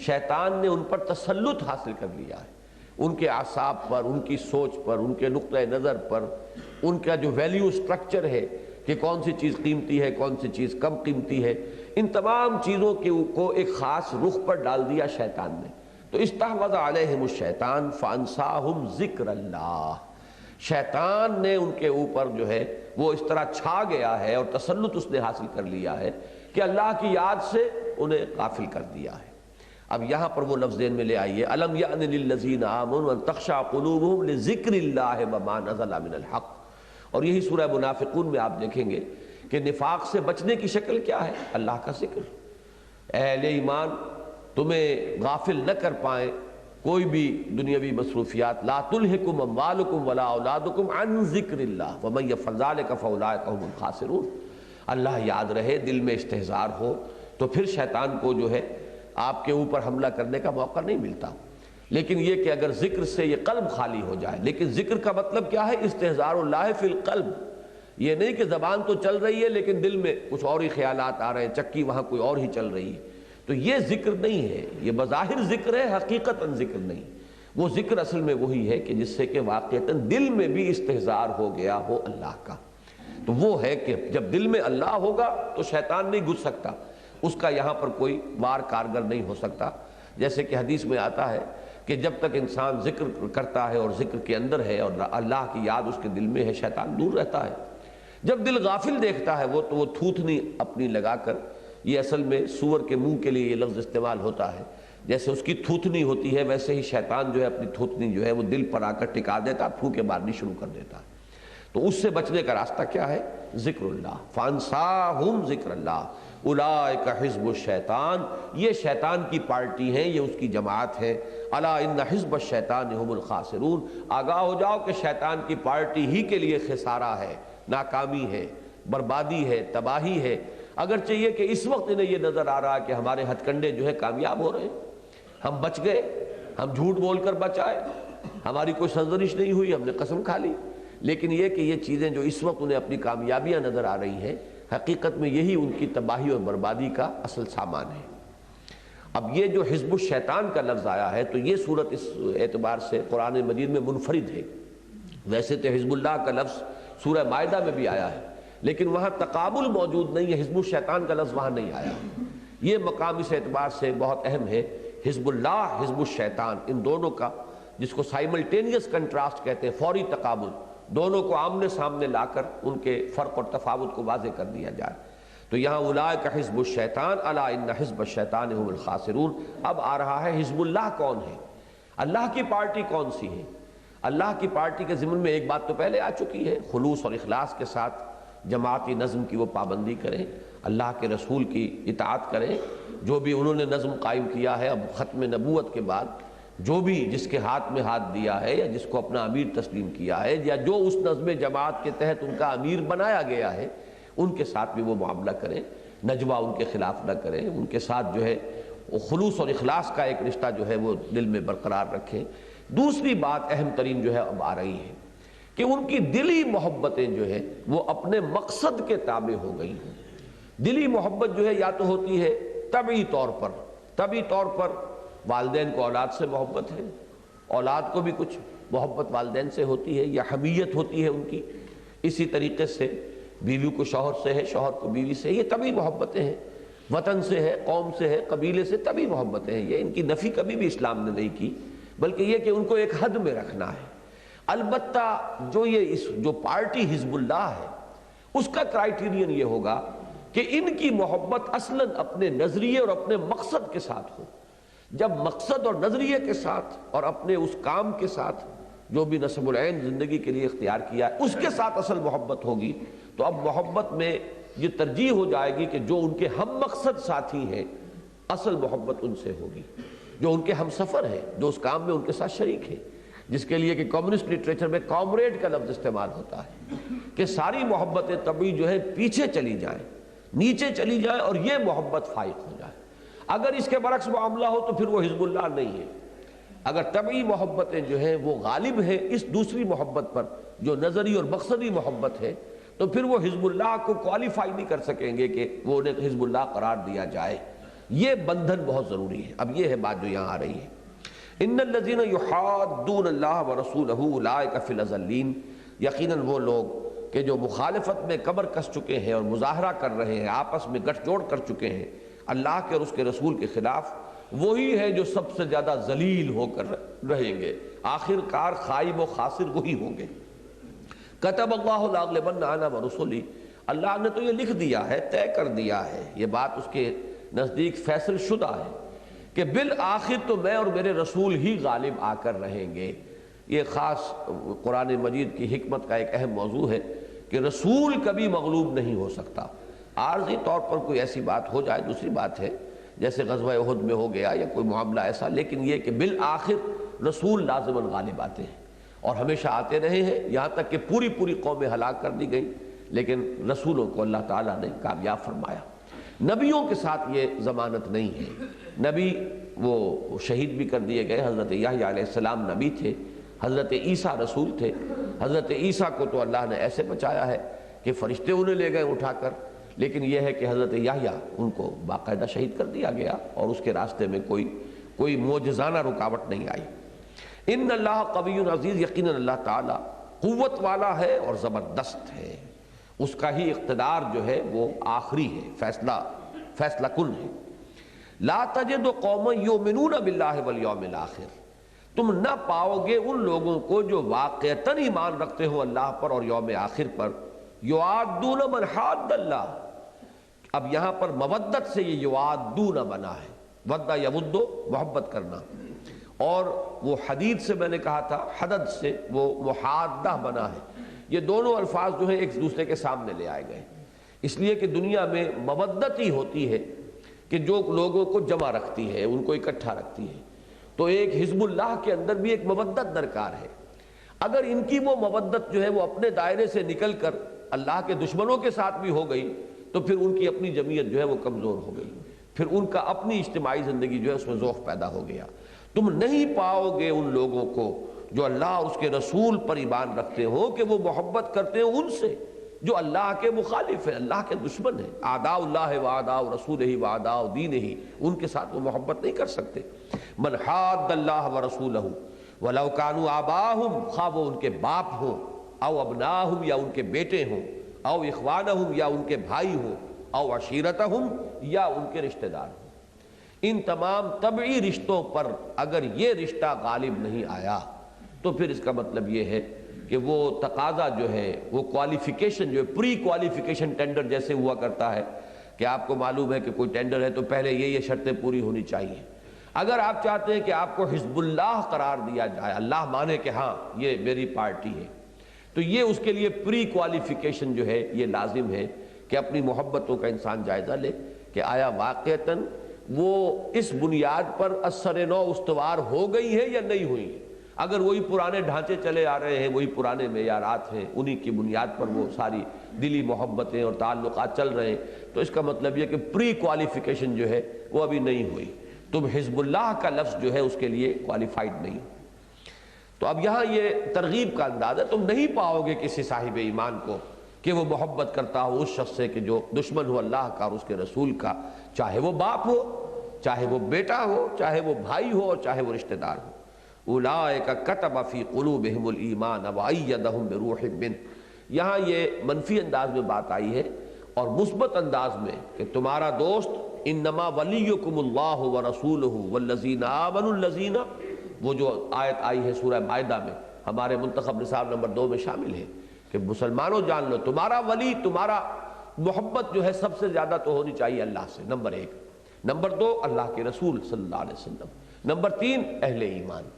شیطان نے ان پر تسلط حاصل کر لیا ہے، ان کے اعصاب پر، ان کی سوچ پر، ان کے نقطہ نظر پر، ان کا جو ویلیو سٹرکچر ہے کہ کون سی چیز قیمتی ہے، کون سی چیز کم قیمتی ہے، ان تمام چیزوں کو ایک خاص رخ پر ڈال دیا شیطان نے۔ تو استحوذ علیہم الشیطان فانساہم ذکر اللہ، شیطان نے ان کے اوپر جو ہے وہ اس طرح چھا گیا ہے اور تسلط اس نے حاصل کر لیا ہے کہ اللہ کی یاد سے انہیں غافل کر دیا ہے۔ اب یہاں پر وہ لفظ ذہن میں لے آئیے، الم یأن للذین آمنوا ان تخشع قلوبہم لذکر اللہ وما نزل من الحق، اور یہی سورہ منافقون میں آپ دیکھیں گے کہ نفاق سے بچنے کی شکل کیا ہے؟ اللہ کا ذکر۔ اہل ایمان تمہیں غافل نہ کر پائیں کوئی بھی دنیاوی مصروفیات، لا تلہکم اموالکم ولا اولادکم عن ذکر اللہ ومن یفعل ذلک فاولئک هم الخاسرون، اللہ یاد رہے، دل میں استحضار ہو، تو پھر شیطان کو جو ہے آپ کے اوپر حملہ کرنے کا موقع نہیں ملتا۔ لیکن یہ کہ اگر ذکر سے یہ قلب خالی ہو جائے، لیکن ذکر کا مطلب کیا ہے؟ استحضار اللہ فی القلب، یہ نہیں کہ زبان تو چل رہی ہے لیکن دل میں کچھ اور ہی خیالات آ رہے ہیں، چکی وہاں کوئی اور ہی چل رہی ہے، تو یہ ذکر نہیں ہے، یہ بظاہر ذکر ہے، حقیقتاً ذکر نہیں۔ وہ ذکر اصل میں وہی ہے کہ جس سے کہ واقعتاً دل میں بھی استحضار ہو گیا ہو اللہ کا، تو وہ ہے کہ جب دل میں اللہ ہوگا تو شیطان نہیں گھس سکتا، اس کا یہاں پر کوئی وار کارگر نہیں ہو سکتا۔ جیسے کہ حدیث میں آتا ہے کہ جب تک انسان ذکر کرتا ہے اور ذکر کے اندر ہے اور اللہ کی یاد اس کے دل میں ہے، شیطان دور رہتا ہے۔ جب دل غافل دیکھتا ہے وہ، تو وہ تھوتنی اپنی لگا کر، یہ اصل میں سور کے منہ کے لیے یہ لفظ استعمال ہوتا ہے، جیسے اس کی تھوتنی ہوتی ہے ویسے ہی شیطان جو ہے اپنی تھوتنی جو ہے وہ دل پر آ کر ٹکا دیتا، تھوکے مارنی شروع کر دیتا ہے۔ تو اس سے بچنے کا راستہ کیا ہے؟ ذکر اللہ، فانساہم ذکر اللہ اولئک حزب الشیطان، یہ شیطان کی پارٹی ہیں، یہ اس کی جماعت ہے۔ الا ان حزب الشیطان هم الخاسرون، آگاہ ہو جاؤ کہ شیطان کی پارٹی ہی کے لیے خسارہ ہے، ناکامی ہے، بربادی ہے، تباہی ہے۔ اگرچہ یہ کہ اس وقت انہیں یہ نظر آ رہا ہے کہ ہمارے ہتھ کنڈے جو ہے کامیاب ہو رہے ہیں، ہم بچ گئے، ہم جھوٹ بول کر بچ آئے، ہماری کوئی سرزنش نہیں ہوئی، ہم نے قسم کھا لی، لیکن یہ کہ یہ چیزیں جو اس وقت انہیں اپنی کامیابیاں نظر آ رہی ہیں، حقیقت میں یہی ان کی تباہی اور بربادی کا اصل سامان ہے۔ اب یہ جو حزب الشیطان کا لفظ آیا ہے تو یہ صورت اس اعتبار سے قرآن مجید میں منفرد ہے۔ ویسے تو حزب اللہ کا لفظ سورہ مائدہ میں بھی آیا ہے، لیکن وہاں تقابل موجود نہیں ہے، حزب الشیطان کا لفظ وہاں نہیں آیا۔ یہ مقام اس اعتبار سے بہت اہم ہے، حزب اللہ، حزب الشیطان، ان دونوں کا جس کو سائملٹینیس کنٹراسٹ کہتے ہیں، فوری تقابل، دونوں کو آمنے سامنے لا کر ان کے فرق اور تفاوت کو واضح کر دیا جائے۔ تو یہاں اولئک حزب الشیطان الا ان حزب الشیطان هم الخاسرون۔ اب آ رہا ہے حزب اللہ کون ہے، اللہ کی پارٹی کون سی ہے۔ اللہ کی پارٹی کے ضمن میں ایک بات تو پہلے آ چکی ہے، خلوص اور اخلاص کے ساتھ جماعتی نظم کی وہ پابندی کریں، اللہ کے رسول کی اطاعت کریں، جو بھی انہوں نے نظم قائم کیا ہے اب ختم نبوت کے بعد، جو بھی جس کے ہاتھ میں ہاتھ دیا ہے یا جس کو اپنا امیر تسلیم کیا ہے یا جو اس نظم جماعت کے تحت ان کا امیر بنایا گیا ہے، ان کے ساتھ بھی وہ معاملہ کریں، نجوہ ان کے خلاف نہ کریں، ان کے ساتھ جو ہے خلوص اور اخلاص کا ایک رشتہ جو ہے وہ دل میں برقرار رکھیں۔ دوسری بات اہم ترین جو ہے اب آ رہی ہے کہ ان کی دلی محبتیں جو ہے وہ اپنے مقصد کے تابع ہو گئی ہیں۔ دلی محبت جو ہے یا تو ہوتی ہے طبعی طور پر والدین کو اولاد سے محبت ہے، اولاد کو بھی کچھ محبت والدین سے ہوتی ہے یا حمیت ہوتی ہے ان کی، اسی طریقے سے بیوی کو شوہر سے ہے، شوہر کو بیوی سے، یہ طبعی محبتیں ہیں، وطن سے ہے، قوم سے ہے، قبیلے سے، طبعی محبتیں ہیں، یہ ان کی نفی کبھی بھی اسلام نے نہیں کی، بلکہ یہ کہ ان کو ایک حد میں رکھنا ہے۔ البتہ جو پارٹی حزب اللہ ہے اس کا کرائیٹیرین یہ ہوگا کہ ان کی محبت اصلاً اپنے نظریے اور اپنے مقصد کے ساتھ ہو۔ جب مقصد اور نظریے کے ساتھ اور اپنے اس کام کے ساتھ جو بھی نصب العین زندگی کے لیے اختیار کیا ہے اس کے ساتھ اصل محبت ہوگی، تو اب محبت میں یہ ترجیح ہو جائے گی کہ جو ان کے ہم مقصد ساتھی ہیں اصل محبت ان سے ہوگی، جو ان کے ہم سفر ہیں، جو اس کام میں ان کے ساتھ شریک ہیں، جس کے لیے کہ کمیونسٹ لٹریچر میں کامریڈ کا لفظ استعمال ہوتا ہے کہ ساری محبتیں طبعی جو ہے پیچھے چلی جائیں، نیچے چلی جائیں اور یہ محبت فائق ہو جائے۔ اگر اس کے برعکس معاملہ ہو تو پھر وہ حزب اللہ نہیں ہے۔ اگر طبعی محبتیں جو ہیں وہ غالب ہیں اس دوسری محبت پر جو نظری اور مقصدی محبت ہے، تو پھر وہ حزب اللہ کو کوالیفائی نہیں کر سکیں گے کہ وہ انہیں حزب اللہ قرار دیا جائے۔ یہ بندھن بہت ضروری ہے۔ اب یہ ہے بات جو یہاں آ رہی ہے، ان الذین یحادون اللہ ورسولہ اولئک فی الاذلین، یقیناً وہ لوگ کہ جو مخالفت میں کمر کس چکے ہیں اور مظاہرہ کر رہے ہیں، آپس میں گٹھ جوڑ کر چکے ہیں اللہ کے اور اس کے رسول کے خلاف، وہی ہے جو سب سے زیادہ ذلیل ہو کر رہیں گے، آخر کار خائب و خاسر وہی ہوں گے۔ کتب اللہ لاغلبن انا ورسلی، اللہ نے تو یہ لکھ دیا ہے، طے کر دیا ہے، یہ بات اس کے نزدیک فیصل شدہ ہے کہ بالآخر تو میں اور میرے رسول ہی غالب آ کر رہیں گے۔ یہ خاص قرآن مجید کی حکمت کا ایک اہم موضوع ہے کہ رسول کبھی مغلوب نہیں ہو سکتا۔ عارضی طور پر کوئی ایسی بات ہو جائے دوسری بات ہے، جیسے غزوہ احد میں ہو گیا یا کوئی معاملہ ایسا، لیکن یہ کہ بالآخر رسول لازماً غالب آتے ہیں اور ہمیشہ آتے رہے ہیں، یہاں تک کہ پوری قومیں ہلاک کر دی گئیں، لیکن رسولوں کو اللہ تعالیٰ نے کامیاب فرمایا۔ نبیوں کے ساتھ یہ ضمانت نہیں ہے، نبی وہ شہید بھی کر دیے گئے، حضرت یحییٰ علیہ السلام نبی تھے، حضرت عیسیٰ رسول تھے، حضرت عیسیٰ کو تو اللہ نے ایسے بچایا ہے کہ فرشتے انہیں لے گئے اٹھا کر، لیکن یہ ہے کہ حضرت یحییٰ ان کو باقاعدہ شہید کر دیا گیا اور اس کے راستے میں کوئی معجزانہ رکاوٹ نہیں آئی۔ ان اللہ قوی عزیز، یقیناً اللہ تعالیٰ قوت والا ہے اور زبردست ہے، اس کا ہی اقتدار جو ہے وہ آخری ہے، فیصلہ کن ہے۔ لا تجد قوما یؤمنون باللہ والیوم الآخر، تم نہ پاؤ گے ان لوگوں کو جو واقعتاً ایمان رکھتے ہو اللہ پر اور یوم آخر پر، یوادون من حاد اللہ، اب یہاں پر مودت سے یہ یوادون بنا ہے، ودہ یودو محبت کرنا، اور وہ حدید سے میں نے کہا تھا حدد سے وہ محادہ بنا ہے، یہ دونوں الفاظ جو ہیں ایک دوسرے کے سامنے لے آئے گئے، اس لیے کہ دنیا میں مودت ہی ہوتی ہے کہ جو لوگوں کو جمع رکھتی ہے، ان کو اکٹھا رکھتی ہے، تو ایک حزب اللہ کے اندر بھی ایک مودت درکار ہے۔ اگر ان کی وہ مودت جو ہے وہ اپنے دائرے سے نکل کر اللہ کے دشمنوں کے ساتھ بھی ہو گئی تو پھر ان کی اپنی جمعیت جو ہے وہ کمزور ہو گئی، پھر ان کا اپنی اجتماعی زندگی جو ہے اس میں ذوق پیدا ہو گیا۔ تم نہیں پاؤ گے ان لوگوں کو جو اللہ اور اس کے رسول پر ایمان رکھتے ہو کہ وہ محبت کرتے ہیں ان سے جو اللہ کے مخالف ہیں، اللہ کے دشمن ہیں۔ اعداء اللہ و اعداء رسولہ و اعداء دینہ، ان کے ساتھ وہ محبت نہیں کر سکتے۔ من حاد اللہ و رسولہ ولو کانوا آباءہم، خواہ وہ ان کے باپ ہوں، او ابناہم یا ان کے بیٹے ہوں، او اخوانہم یا ان کے بھائی ہوں، او عشیرتہم یا ان کے رشتہ دار ہوں۔ ان تمام طبعی رشتوں پر اگر یہ رشتہ غالب نہیں آیا تو پھر اس کا مطلب یہ ہے کہ وہ تقاضا جو ہے، وہ کوالیفیکیشن جو ہے، پری کوالیفیکیشن ٹینڈر جیسے ہوا کرتا ہے کہ آپ کو معلوم ہے کہ کوئی ٹینڈر ہے تو پہلے یہ شرطیں پوری ہونی چاہیے۔ اگر آپ چاہتے ہیں کہ آپ کو حزب اللہ قرار دیا جائے، اللہ مانے کہ ہاں یہ میری پارٹی ہے، تو یہ اس کے لیے پری کوالیفیکیشن جو ہے یہ لازم ہے کہ اپنی محبتوں کا انسان جائزہ لے کہ آیا واقعتاً وہ اس بنیاد پر اثر نو استوار ہو گئی ہے یا نہیں ہوئی ہے۔ اگر وہی پرانے ڈھانچے چلے آ رہے ہیں، وہی پرانے معیارات ہیں، انہی کی بنیاد پر وہ ساری دلی محبتیں اور تعلقات چل رہے ہیں، تو اس کا مطلب یہ کہ پری کوالیفیکیشن جو ہے وہ ابھی نہیں ہوئی، تم حزب اللہ کا لفظ جو ہے اس کے لیے کوالیفائڈ نہیں۔ تو اب یہاں یہ ترغیب کا انداز ہے، تم نہیں پاؤ گے کسی صاحب ایمان کو کہ وہ محبت کرتا ہو اس شخص سے کہ جو دشمن ہو اللہ کا اور اس کے رسول کا، چاہے وہ باپ ہو، چاہے وہ بیٹا ہو، چاہے وہ بھائی ہو، اور چاہے وہ رشتہ دار ہو۔ اولئک کتب فی قلوبہم الایمان وایدہم بروح منہ، یہاں یہ منفی انداز میں بات آئی ہے، اور مثبت انداز میں کہ تمہارا دوست انما ولیکم اللہ ورسولہ والذین آمنوا الذین، وہ جو آیت آئی ہے سورہ مائدہ میں ہمارے منتخب نصاب نمبر 2 میں شامل ہے کہ مسلمانوں جان لو تمہارا ولی، تمہارا محبت جو ہے سب سے زیادہ تو ہونی چاہیے اللہ سے، نمبر 1، نمبر 2 اللہ کے رسول صلی اللہ علیہ وسلم، نمبر 3 اہل ایمان،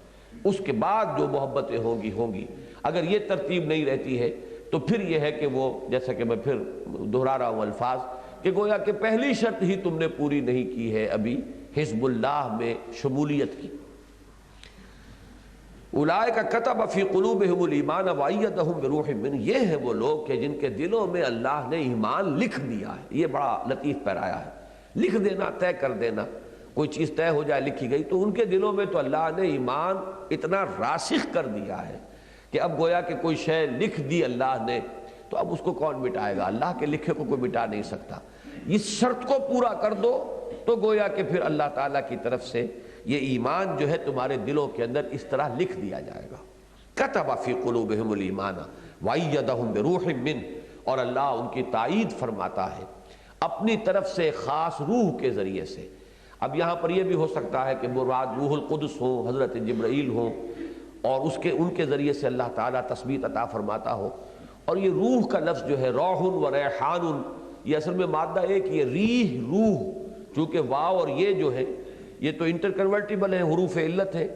اس کے بعد جو محبتیں ہوں گی۔ اگر یہ ترتیب نہیں رہتی ہے تو پھر یہ ہے کہ وہ، جیسا کہ میں پھر دہرا رہا ہوں الفاظ، کہ گویا کہ پہلی شرط ہی تم نے پوری نہیں کی ہے ابھی حزب اللہ میں شمولیت کی۔ اولئک کتب فی قلوبہم الایمان وایدہم بروح منہ، یہ ہیں وہ لوگ کہ جن کے دلوں میں اللہ نے ایمان لکھ دیا ہے۔ یہ بڑا لطیف پیرایا ہے، لکھ دینا، طے کر دینا، کوئی چیز طے ہو جائے لکھی گئی، تو ان کے دلوں میں تو اللہ نے ایمان اتنا راسخ کر دیا ہے کہ اب گویا کہ کوئی شے لکھ دی اللہ نے تو اب اس کو کون مٹائے گا؟ اللہ کے لکھے کو کوئی مٹا نہیں سکتا۔ اس شرط کو پورا کر دو تو گویا کہ پھر اللہ تعالیٰ کی طرف سے یہ ایمان جو ہے تمہارے دلوں کے اندر اس طرح لکھ دیا جائے گا۔ کتب فی قلوبہم الایمان وایدہم بروح منہ، اور اللہ ان کی تائید فرماتا ہے اپنی طرف سے خاص روح کے ذریعے سے۔ اب یہاں پر یہ بھی ہو سکتا ہے کہ مراد روح القدس ہوں، حضرت جبرائیل ہوں، اور ان کے ذریعے سے اللہ تعالیٰ تثبیت عطا فرماتا ہو۔ اور یہ روح کا لفظ جو ہے روح و ریحان، یہ اصل میں مادہ ایک، یہ ریح روح، چونکہ واو اور یہ جو ہے یہ تو انٹر کنورٹیبل ہیں، حروف علت ہے،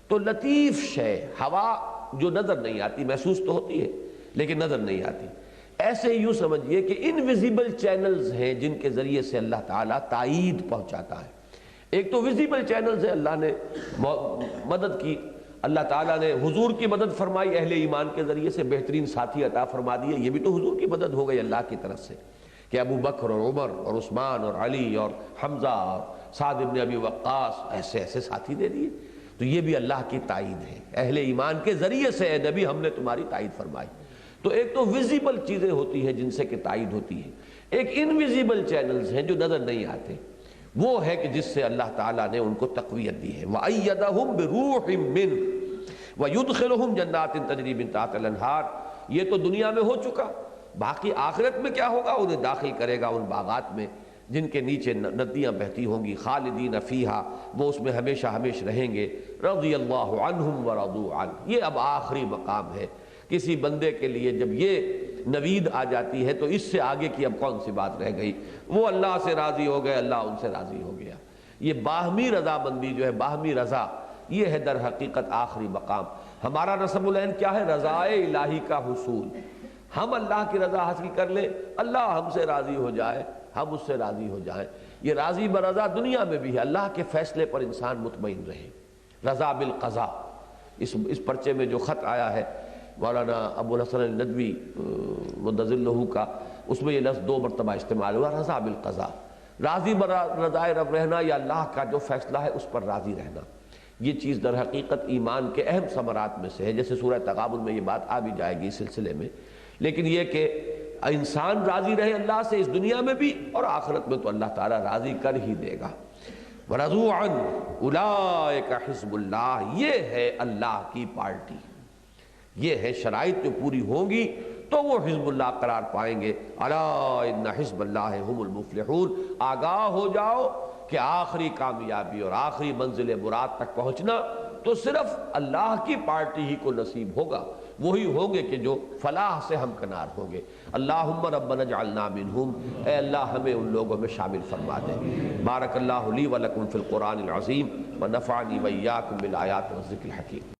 تو لطیف شے، ہوا جو نظر نہیں آتی، محسوس تو ہوتی ہے لیکن نظر نہیں آتی، ایسے یوں سمجھئے کہ انویزیبل چینلز ہیں جن کے ذریعے سے اللہ تعالیٰ تائید پہنچاتا ہے۔ ایک تو ویزیبل چینلز ہے، اللہ نے مدد کی، اللہ تعالیٰ نے حضور کی مدد فرمائی اہل ایمان کے ذریعے سے، بہترین ساتھی عطا فرما دیے، یہ بھی تو حضور کی مدد ہو گئی اللہ کی طرف سے کہ ابو بکر اور عمر اور عثمان اور علی اور حمزہ اور سعد بن ابی وقاص ایسے ساتھی دے دیے، تو یہ بھی اللہ کی تائید ہے، اہل ایمان کے ذریعے سے اے نبی ہم نے تمہاری تائید فرمائی۔ تو ایک تو ویزیبل چیزیں ہوتی ہیں جن سے کہ تائید ہوتی ہے، ایک انویزیبل چینلز ہیں جو نظر نہیں آتے، وہ ہے کہ جس سے اللہ تعالیٰ نے ان کو تقویت دی ہے۔ وَأَيَّدَهُمْ بِرُوحٍ مِّنْهُ وَيُدْخِلُهُم جَنَّاتٍ تَجْرِي مِن تَحْتِهَا الْأَنْهَارُ، یہ تو دنیا میں ہو چکا، باقی آخرت میں کیا ہوگا؟ انہیں داخل کرے گا ان باغات میں جن کے نیچے ندیاں بہتی ہوں گی، خالدین فیہا، وہ اس میں ہمیشہ ہمیشہ رہیں گے، رضی اللہ عنہم ورضوا عنہ۔ یہ اب آخری مقام ہے کسی بندے کے لیے، جب یہ نوید آ جاتی ہے تو اس سے آگے کی اب کون سی بات رہ گئی؟ وہ اللہ سے راضی ہو گئے، اللہ ان سے راضی ہو گیا۔ یہ باہمی رضامندی جو ہے، باہمی رضا، یہ ہے در حقیقت آخری مقام۔ ہمارا رسم العین کیا ہے؟ رضائے الہی کا حصول، ہم اللہ کی رضا حاصل کر لیں، اللہ ہم سے راضی ہو جائے، ہم اس سے راضی ہو جائیں۔ یہ راضی برضا دنیا میں بھی ہے، اللہ کے فیصلے پر انسان مطمئن رہے، رضا بالقضاء۔ اس پرچے میں جو خط آیا ہے مولانا ابو الحسن الندوی مدظلہ کا، اس میں یہ لفظ 2 مرتبہ استعمال ہوا، رضا بالقضاء، راضی برضائے رب رہنا یا اللہ کا جو فیصلہ ہے اس پر راضی رہنا۔ یہ چیز در حقیقت ایمان کے اہم ثمرات میں سے ہے، جیسے سورہ تغابن میں یہ بات آ بھی جائے گی اس سلسلے میں، لیکن یہ کہ انسان راضی رہے اللہ سے اس دنیا میں بھی، اور آخرت میں تو اللہ تعالیٰ راضی کر ہی دے گا۔ وَرَضُوا عَنْهُ أُولَٰئِكَ حِزْبُ اللَّهِ، یہ ہے اللہ کی پارٹی، یہ ہے شرائط جو پوری ہوں گی تو وہ حزب اللہ قرار پائیں گے۔ أَلَا إِنَّ حِزْبَ اللَّهِ هُمُ الْمُفْلِحُونَ، آگاہ ہو جاؤ کہ آخری کامیابی اور آخری منزل مراد تک پہنچنا تو صرف اللہ کی پارٹی ہی کو نصیب ہوگا، وہی ہوں گے کہ جو فلاح سے ہمکنار ہوں گے۔ اللہم ربنا اجعلنا منہم، اے اللہ ہمیں ان لوگوں میں شامل فرما دے۔ بارک اللہ لی ولکم فی القرآن العظیم ونفعنی وإیاکم بالآیات والذکر الحکیم۔